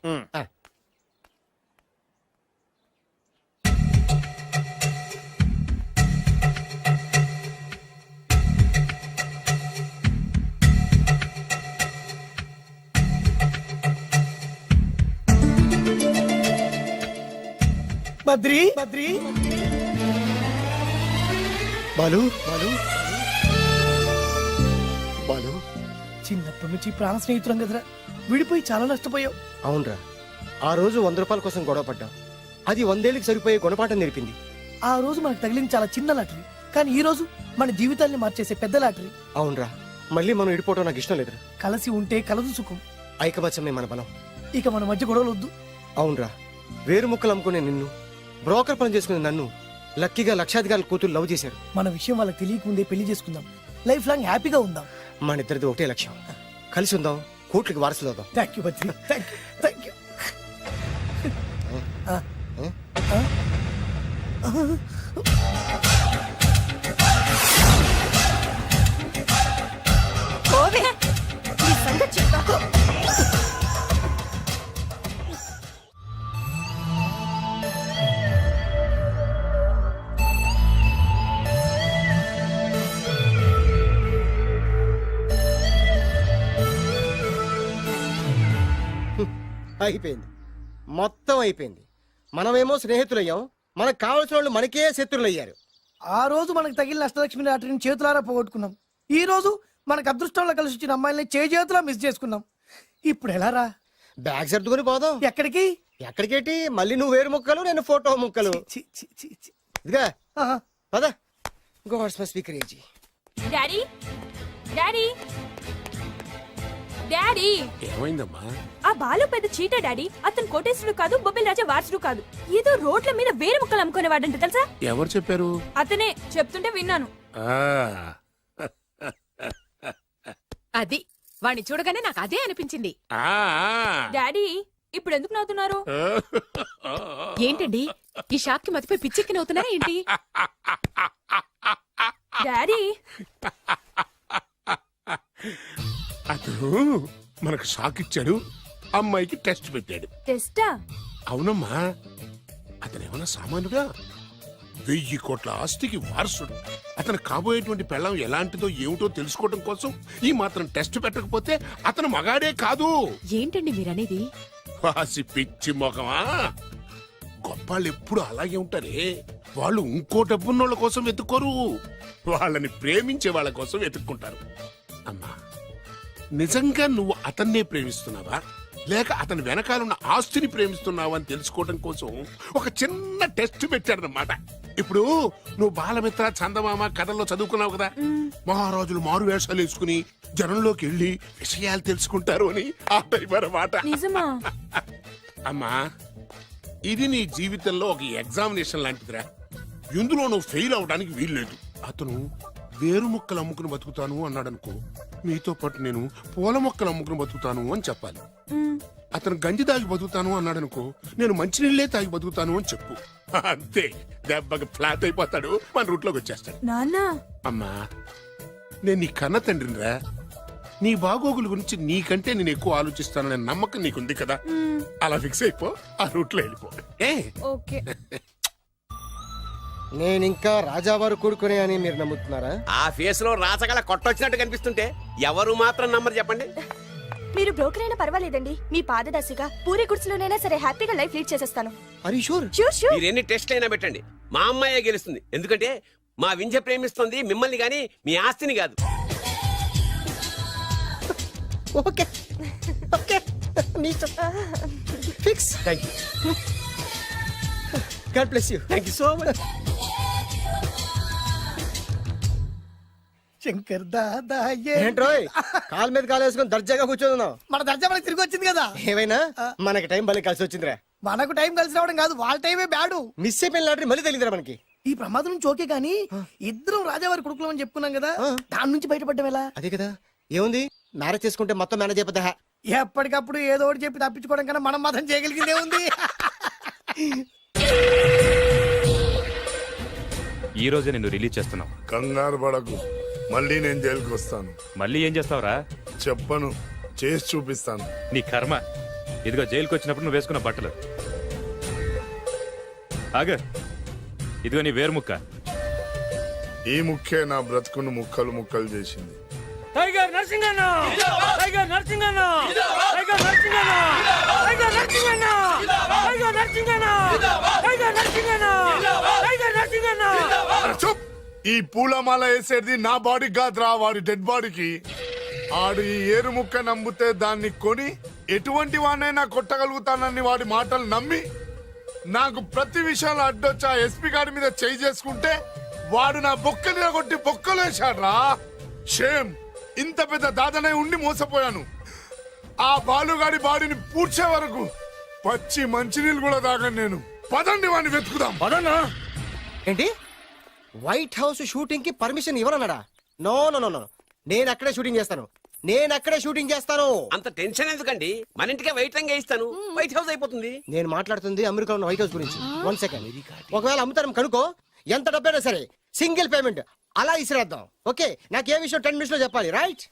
బద్రి బాలు, చిన్నప్పటి నుంచి ప్రాణ స్నేహితులం కదరా, విడిపోయి చాలా నష్టపోయావు. అవునరా, ఆ రోజు 100 రూపాయల కోసం గొడవ పడ్డాం. అది 100 ఏళ్ళకి సరిపోయే గుణపాఠం నేర్పింది. ఆ రోజు మనకు తగిలింది చాలా చిన్న లాటరీ, కానీ ఈ రోజు మన జీవితాన్ని మార్చేసే పెద్ద లాటరీ. అవునరా, మళ్ళీ మనం ఇడిపోవడం నాకు ఇష్టం లేదురా. కలిసి ఉంటే కలదు సుఖం. ఐకమత్యమే మన బలం. ఇక మన మధ్య గొడవలు వద్దు. అవునరా, వేరు ముక్కలు అమ్ముకునే నిన్ను, బ్రోకర్ పని చేసుకునే నన్ను లక్కీగా లక్షాధికారుల కూతురు లవ్ చేశారు. మన విషయం వాళ్ళకి తెలియకముందే పెళ్లి చేసుకుందాం, లైఫ్ లాంగ్ హ్యాపీగా ఉందాం. మన ఇద్దరిది ఒకటే లక్ష్యం, కలిసి ఉందాం, కోట్లకి వారసులు అవుదాం. Thank you Badri, thank you. అయిపోయింది, మొత్తం అయిపోయింది. మనమేమో స్నేహితులయ్యాం, మనకు కావాల్సిన వాళ్ళు మనకే శత్రులు అయ్యారు. ఆ రోజు మనకు తగిలిన అష్టలక్ష్మి లాటరీని చేతులారా పోగొట్టుకున్నాం. ఈ రోజు మనకు అదృష్టంలో కలిసి వచ్చిన అమ్మాయిల్ని చేతులా మిస్ చేసుకున్నాం. ఇప్పుడు ఎలా రా? బ్యాగ్ సర్దుకొని పోదాం. ఎక్కడికి? ఎక్కడికేటి? మళ్ళీ నువ్వు వేరు ముక్కలు, నేను ఫోటో ముక్కలు. ఇదిగా పద. God's must be crazy. Daddy daddy daddy ఏమైందమ్మా? ఆ బాలు పెద్ద చీట డాడీ. అతను కోటేశ్వరుడు కాదు, బొబ్బిల్ రాజా వారసుడు కాదు. ఏదో రోడ్ల మీద వేరే ముక్కలు అమ్ముకునేవాడంట తెలుసా? ఎవరు చెప్పారు? అతనే చెప్తుంటే విన్నాను. అది వాణ్ణి చూడగానే నాకు అదే అనిపించింది. డాడీ ఇప్పుడు ఎందుకు నవ్వుతున్నారు? ఏంటండి ఈ షాక్ కి మతిపోయి పిచ్చెక్కి నవ్వుతున్నారా ఏంటి? డాడీ అతను మనకు షాక్ ఇచ్చాడు, అమ్మాయికి టెస్ట్ పెట్టాడు. టెస్టా? అవునమ్మా, అతనేమన్నా సామాన్యుడా? 1000 కోట్ల ఆస్తికి వారసుడు. అతను కాబోయేటువంటి పెళ్ళం ఎలాంటిదో ఏమిటో తెలుసుకోవడం కోసం ఈ మాత్రం టెస్ట్ పెట్టకపోతే అతను మగాడే కాదు. ఏంటండి మీరనేది? వాసి పిచ్చి మొఖమా, గొప్పాళ్ళు ఎప్పుడు అలాగే ఉంటారే. వాళ్ళు ఇంకో డబ్బున్నోళ్ళ కోసం వెతుక్కోరు, వాళ్ళని ప్రేమించే వాళ్ళ కోసం వెతుక్కుంటారు. అమ్మా, నిజంగా నువ్వు అతన్నే ప్రేమిస్తున్నావా లేక అతని వెనకాలన్న ఆస్తిని ప్రేమిస్తున్నావా అని తెలుసుకోవడం కోసం ఒక చిన్న టెస్ట్ పెట్టారన్నమాట. ఇప్పుడు నువ్వు బాలమిత్ర చందమామ కథల్లో చదువుకున్నావు కదా, మహారాజులు మారు వేషాలు వేసుకుని జనంలోకి వెళ్ళి విషయాలు తెలుసుకుంటారు అని ఆ టైప్ అన్నమాట. నిజమా? అమ్మా, ఇది నీ జీవితంలో ఒక ఎగ్జామినేషన్ లాంటిదిరా. ఇందులో నువ్వు ఫెయిల్ అవడానికి వీల్లేదు. అతను వేరు మొక్కలు అమ్ముకుని బతుకుతాను అన్నాడనుకో, మీతో పాటు నేను పూల మొక్కలు అమ్ముకుని బతుకుతాను అని చెప్పాలి. అతను గంజి తాగి బతుకుతాను అన్నాడనుకో, నేను మంచినీళ్ళే తాగి బతుకుతాను అని చెప్పు. అంతే, దెబ్బకి ఫ్లాట్ అయిపోతాడు, మన రూట్లోకి వచ్చేస్తాడు. నాన్న, అమ్మా, నేను నీ కన్న తండ్రినిరా. నీ బాగోగుల గురించి నీకంటే నేను ఎక్కువ ఆలోచిస్తాననే నమ్మకం నీకుంది కదా. అలా ఫిక్స్ అయిపో, ఆ రూట్లో వెళ్ళిపో. ఓకే. నేను ఇంకా రాజావారు కొడుకునే అని మీరు నమ్ముతున్నారా? ఆ ఫేస్ లో రాచగల కొట్టొచ్చినట్టు కనిపిస్తుంటే ఎవరు మాత్రం నమ్మరు చెప్పండి. మీరు బ్రోకర్ అయినా పర్వాలేదండి. మీ పాదదర్శిగా పూరి గుడిసెలోనైనా సరే హ్యాపీగా లైఫ్ లీడ్ చేసేస్తాను. అరే షూర్. మీరు ఎన్ని టెస్ట్లు అయినా పెట్టండి, మా అమ్మాయే గెలుస్తుంది. ఎందుకంటే మా వింజ ప్రేమిస్తుంది మిమ్మల్ని గాని మీ ఆస్తిని కాదు. Okay okay, fix. Thank you. God bless you. Thank you so much. Shankar Dada ఏంట్రోయ్ కాలు మీద కాలు వేసుకొని దర్జాగా కూర్చోదున్నావు? మన దర్జా మనకి తిరిగి వచ్చింది కదా. ఏమైనా మనకి టైం భలే కలిసి వచ్చిందిరా. మనకు టైం కలిసి రావడం కాదు, వాళ్ళ టైమే బ్యాడు. మిస్ అయిపోయిన లాటరీ మళ్ళీ తెలియదురా మనకి. ఈ ప్రమాదం నుంచి ఓకే గానీ ఇద్దరం రాజావారి కొడుకులం అని చెప్పుకున్నాం కదా, దాని నుంచి బయటపడ్డం ఎలా? అదే కదా, ఏముంది మ్యారేజ్ చేసుకుంటే మొత్తం మేనేజ్ అయిపోతా. ఎప్పటికప్పుడు ఏదో ఒకటి చెప్పి తప్పించుకోవడం కన్నా మనం మాత్రం చేయగలిగిందే ఉంది. ఈ రోజే నిన్ను రిలీజ్ చేస్తున్నావు. కంగారు పడకు, మళ్ళీ నేను జైలుకి వస్తాను. మళ్ళీ ఏం చేస్తావురా? చెప్పను, చేసి చూపిస్తాను. నీ కర్మ. ఇదిగో జైలుకి వచ్చినప్పుడు నువ్వు వేసుకున్న బట్టలు. ఆగ, ఇదిగో నీ వేరు ముక్క. ఈ ముక్కే నా బ్రతుకును ముక్కలు ముక్కలు చేసింది. టైగర్ నరసింగన్న, టైగర్ నరసింగన్న, టైగర్ నరసింగన్న, టైగర్ నరసింగన్న, టైగర్ నరసింగన్న, టైగర్ నరసింగన్న, టైగర్ నరసింగన్న. చూప్, ఈ పూలమాల వేసేది నా బాడీ కాదురా, వాడి డెడ్ బాడీకి. ఆడు ఈ ఏరు ముక్క నమ్మితే దాన్ని కొని ఎటువంటి వాడినైనా కొట్టగలుగుతానని వాడి మాటలు నమ్మి నాకు ప్రతి విషయంలో అడ్డొచ్చా ఎస్పీ గారి మీద చేయి చేసుకుంటే వాడు నా బొక్కలు కొట్టి బొక్కలు వేశాడ్రా. షేమ్, ఇంత పెద్ద దాదనే ఉండి మోసపోయాను. ఆ బాలుగాడి బాడీని పూడ్చే వరకు పచ్చి మంచినీళ్ళు కూడా తాగను నేను. పదండి వాడిని వెతుకుదాం. పదన్నా. ఏంటి వైట్ హౌస్ షూటింగ్ కి పర్మిషన్ ఇవ్వనన్నాడా? నో నో నో నో, నేను అక్కడే షూటింగ్ చేస్తాను, నేను అక్కడే షూటింగ్ చేస్తాను. అంత టెన్షన్ ఎందుకండి, మన ఇంటికే వైట్ రంగు వేయిస్తాను, వైట్ హౌస్ అయిపోతుంది. నేను మాట్లాడుతుంది అమెరికాలో ఉన్న వైట్ హౌస్ గురించి. 1 సెకండ్. ఒకవేళ అమ్ముతారం కనుకో, ఎంత డబ్బైనా సరే సింగిల్ పేమెంట్ అలా ఇసిరేద్దాం. ఓకే, నాకు ఏ విషయం 10 minutes లో చెప్పాలి, రైట్?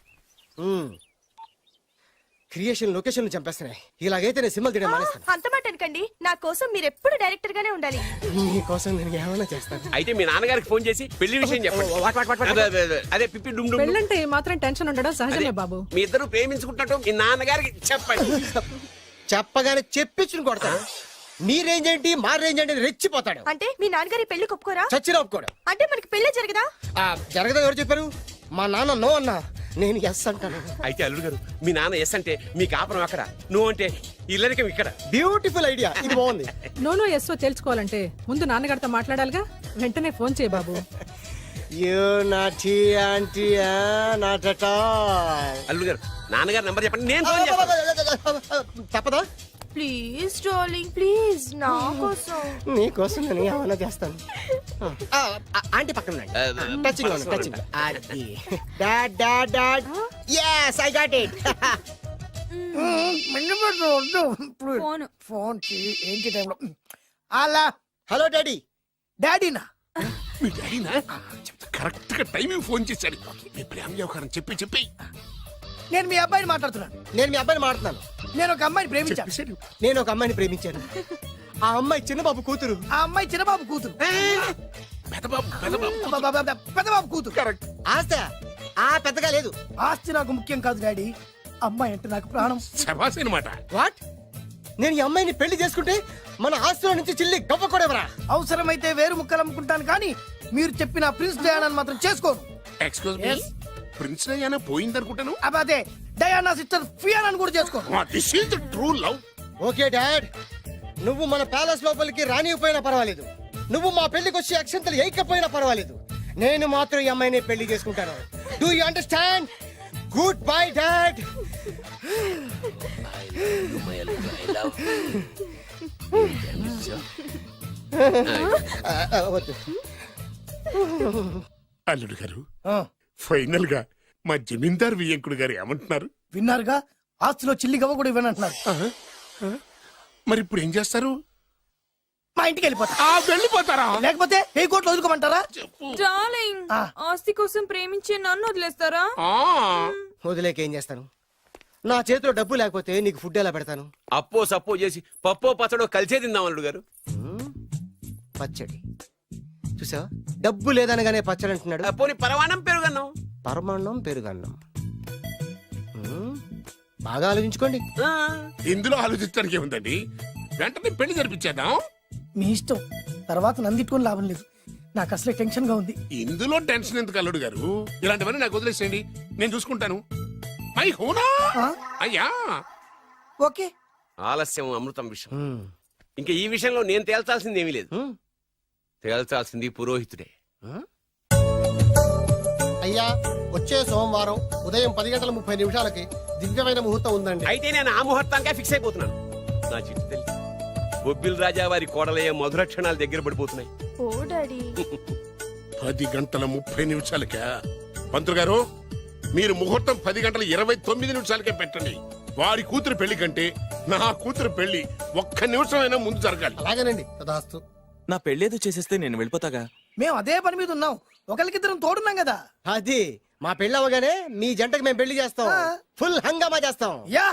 Creation location చంపేస్తున్నాయి. ఇలాగైతే నేను సినిమాలు తీయడం మానేస్తాను. అంత మాట అనకండి, నా కోసం మీరు ఎప్పుడు డైరెక్టర్ గానే ఉండాలి. నీకోసం నేను ఏమైనా చేస్తాను. అయితే మీ నాన్నగారికి ఫోన్ చేసి పెళ్లి విషయం చెప్పండి. అదే పిప్పి డుమ్ డుమ్. పెళ్ళంటే మాత్రం టెన్షన్ ఉండడం సహజమే బాబు. మీ ఇద్దరు ప్రేమించుకుంటున్నట్టు మీ నాన్నగారికి చెప్పండి. చెప్పగానే చెప్పించుని కొడతాడు. మీ రేంజ్ ఏంటి, మా రేంజ్ ఏంటి రెచ్చిపోతాడు. అంటే మీ నాన్నగారి పెళ్లి ఒప్పుకోరా? చచ్చినా ఒప్పుకోడు. అంటే మనకి పెళ్లి జరగదా? జరగదా? ఎవరు చెప్పారు? మా నాన్న నో అన్నా, నేను ఎస్ అంటాను. అయితే అల్లుడు గారు, మీ నాన్న ఎస్ అంటే మీ కాపురం అక్కడ, నువ్వు అంటే ఇల్లరికం ఇక్కడ. బ్యూటిఫుల్ ఐడియా, ఇది బాగుంది. నోనో ఎస్ఓ తెలుసుకోవాలంటే ముందు నాన్నగారితో మాట్లాడాలిగా. వెంటనే ఫోన్ చేయి బాబు. అల్లుడు గారు, నాన్నగారు నంబర్ చెప్పండి, నేను ఫోన్ చేస్తాను. తప్పదా? ప్లీజ్ డార్లింగ్, ప్లీజ్, నా కోసం. నీ కోసం నేను ఏమైనా చేస్తాను. ఆంటీ పక్కన touching touching. Dad dad dad, yes I got it. Phone phone ఏంటి టైంలో? అలా హలో డాడీ. డాడీనా? మీ డాడీనా? కరెక్ట్ గా టైమింగ్ ఫోన్ చేశాడు. మీ ప్రేమ వ్యవహారం చెప్పి చెప్పి. నేను మీ అబ్బాయిని మాట్లాడుతున్నాను. నేను మీ అబ్బాయిని మాట్లాడుతున్నాను. నేను ఒక అమ్మాయిని ప్రేమించాను. నేను ఒక అమ్మాయిని ప్రేమించాను. ఆ అమ్మాయి చిన్నబాబు కూతురు. ఆ అమ్మాయి చిన్నబాబు కూతురు. పెద్దబాబు కూతురు. కరెక్ట్. ఆస్తి ఆ పెద్దగా లేదు. ఆస్తి నాకు ముఖ్యం కాదు డాడీ, అమ్మాయి అంటే నాకు ప్రాణం. శబాస్ అన్నమాట. వాట్? నేను ఈ అమ్మాయిని పెళ్లి చేసుకుంటే మన ఆస్తిలో నుంచి చిల్లి గవ్వ కూడా అవసరమైతే వేరు ముక్కలు అమ్ముకుంటాను, కానీ మీరు చెప్పిన ప్రిన్స్ డయానాని మాత్రం చేసుకోను. ఎక్స్క్యూజ్ మీ, ప్రిన్స్ డయానా పోయిందనుకుంటాను. అదే డయానా సిస్టర్ ఫియానాని కూడా చేసుకోను. This is the true love. Okay dad, నువ్వు మన ప్యాలెస్ లోపలికి రానిపోయినా పర్వాలేదు, నువ్వు మా పెళ్లికి వచ్చి అక్షంతలు వేయకపోయినా పర్వాలేదు, నేను మాత్రం ఈ అమ్మాయిని పెళ్లి చేసుకుంటాను. Do you understand? Good bye dad. వద్దు. అల్లుడు గారు, ఫైనల్ గా మా జమీందార్ వియ్యంకుడు గారు ఏమంటున్నారు? విన్నారుగా, ఆస్తిలో చిల్లి గవ్వ కూడా ఇవ్వనంటున్నారు. మరి ఇప్పుడు ఏం చేస్తారు? మా ఇంటికి వెళ్ళిపోతా. వెళ్ళిపోతారా? లేకపోతే ఏ కోట్లు వదులుకోమంటారా? డార్లింగ్, ఆస్తి కోసం ప్రేమించే నన్ను వదిలేస్తారా? వదిలేక ఏం చేస్తాను? నా చేతిలో డబ్బు లేకపోతే నీకు ఫుడ్ ఎలా పెడతాను? అప్పో సప్పో చేసి పప్పో పచ్చడో కలిసే తిందాం అల్లుడు గారు. పచ్చడి చూసావా, డబ్బు లేదనగానే పచ్చడి అంటున్నాడు. పోనీ పరమాణం పెరుగన్నాం. పరమాన్నం పెరుగన్నం. బాగా ఆలోచించుకోండి. ఇందులో ఆలోచించడానికి ఏముందండి, వెంటనే పెళ్లి జరిపించేద్దాం. మీ ఇష్టం, తర్వాత నందిట్టుకొని లాభం లేదు. నాకు అసలే టెన్షన్ గా ఉంది. ఇందులో టెన్షన్ ఎందుకు అల్లుడు గారు? ఇలాంటివన్నీ నాకు వదిలేసేయండి, నేను చూసుకుంటాను. మై హోనా అయ్యా. ఓకే. ఆలస్యం అమృతం విషయం. ఇంకా ఈ విషయంలో నేను తేల్చాల్సింది ఏమీ లేదు. తేల్చాల్సింది పురోహితుడే. అయ్యా, వచ్చే సోమవారం ఉదయం 10:30 దివ్యమైన ముహూర్తం ఉందండి. అయితే నేను ఆ ముహూర్తానికే ఫిక్స్ అయిపోతున్నాను. నా చిట్టు తల్లి బొబ్బిల్ రాజా వారి కోడలయ్యే మధుర క్షణాలు దగ్గర పడిపోతున్నాయి. ఓ డాడీ, 10:30 పంతులు గారు, మీరు ముహూర్తం 10:29 పెట్టండి. వారి కూతురు పెళ్లి కంటే నా కూతురు పెళ్లి 1 నిమిషమైనా ముందు జరగాలి. అలాగేనండి, తదాస్తు. నా పెళ్ళేదో చేసేస్తే నేను వెళ్ళిపోతాగా. మేము అదే పని మీద ఉన్నాం, ఒకరికిద్దరం తోడున్నాం కదా. అది మా పెళ్ళి అవగానే మీ జంటకి మేము పెళ్లి చేస్తాం. ఫుల్ హంగామా చేస్తాం. యా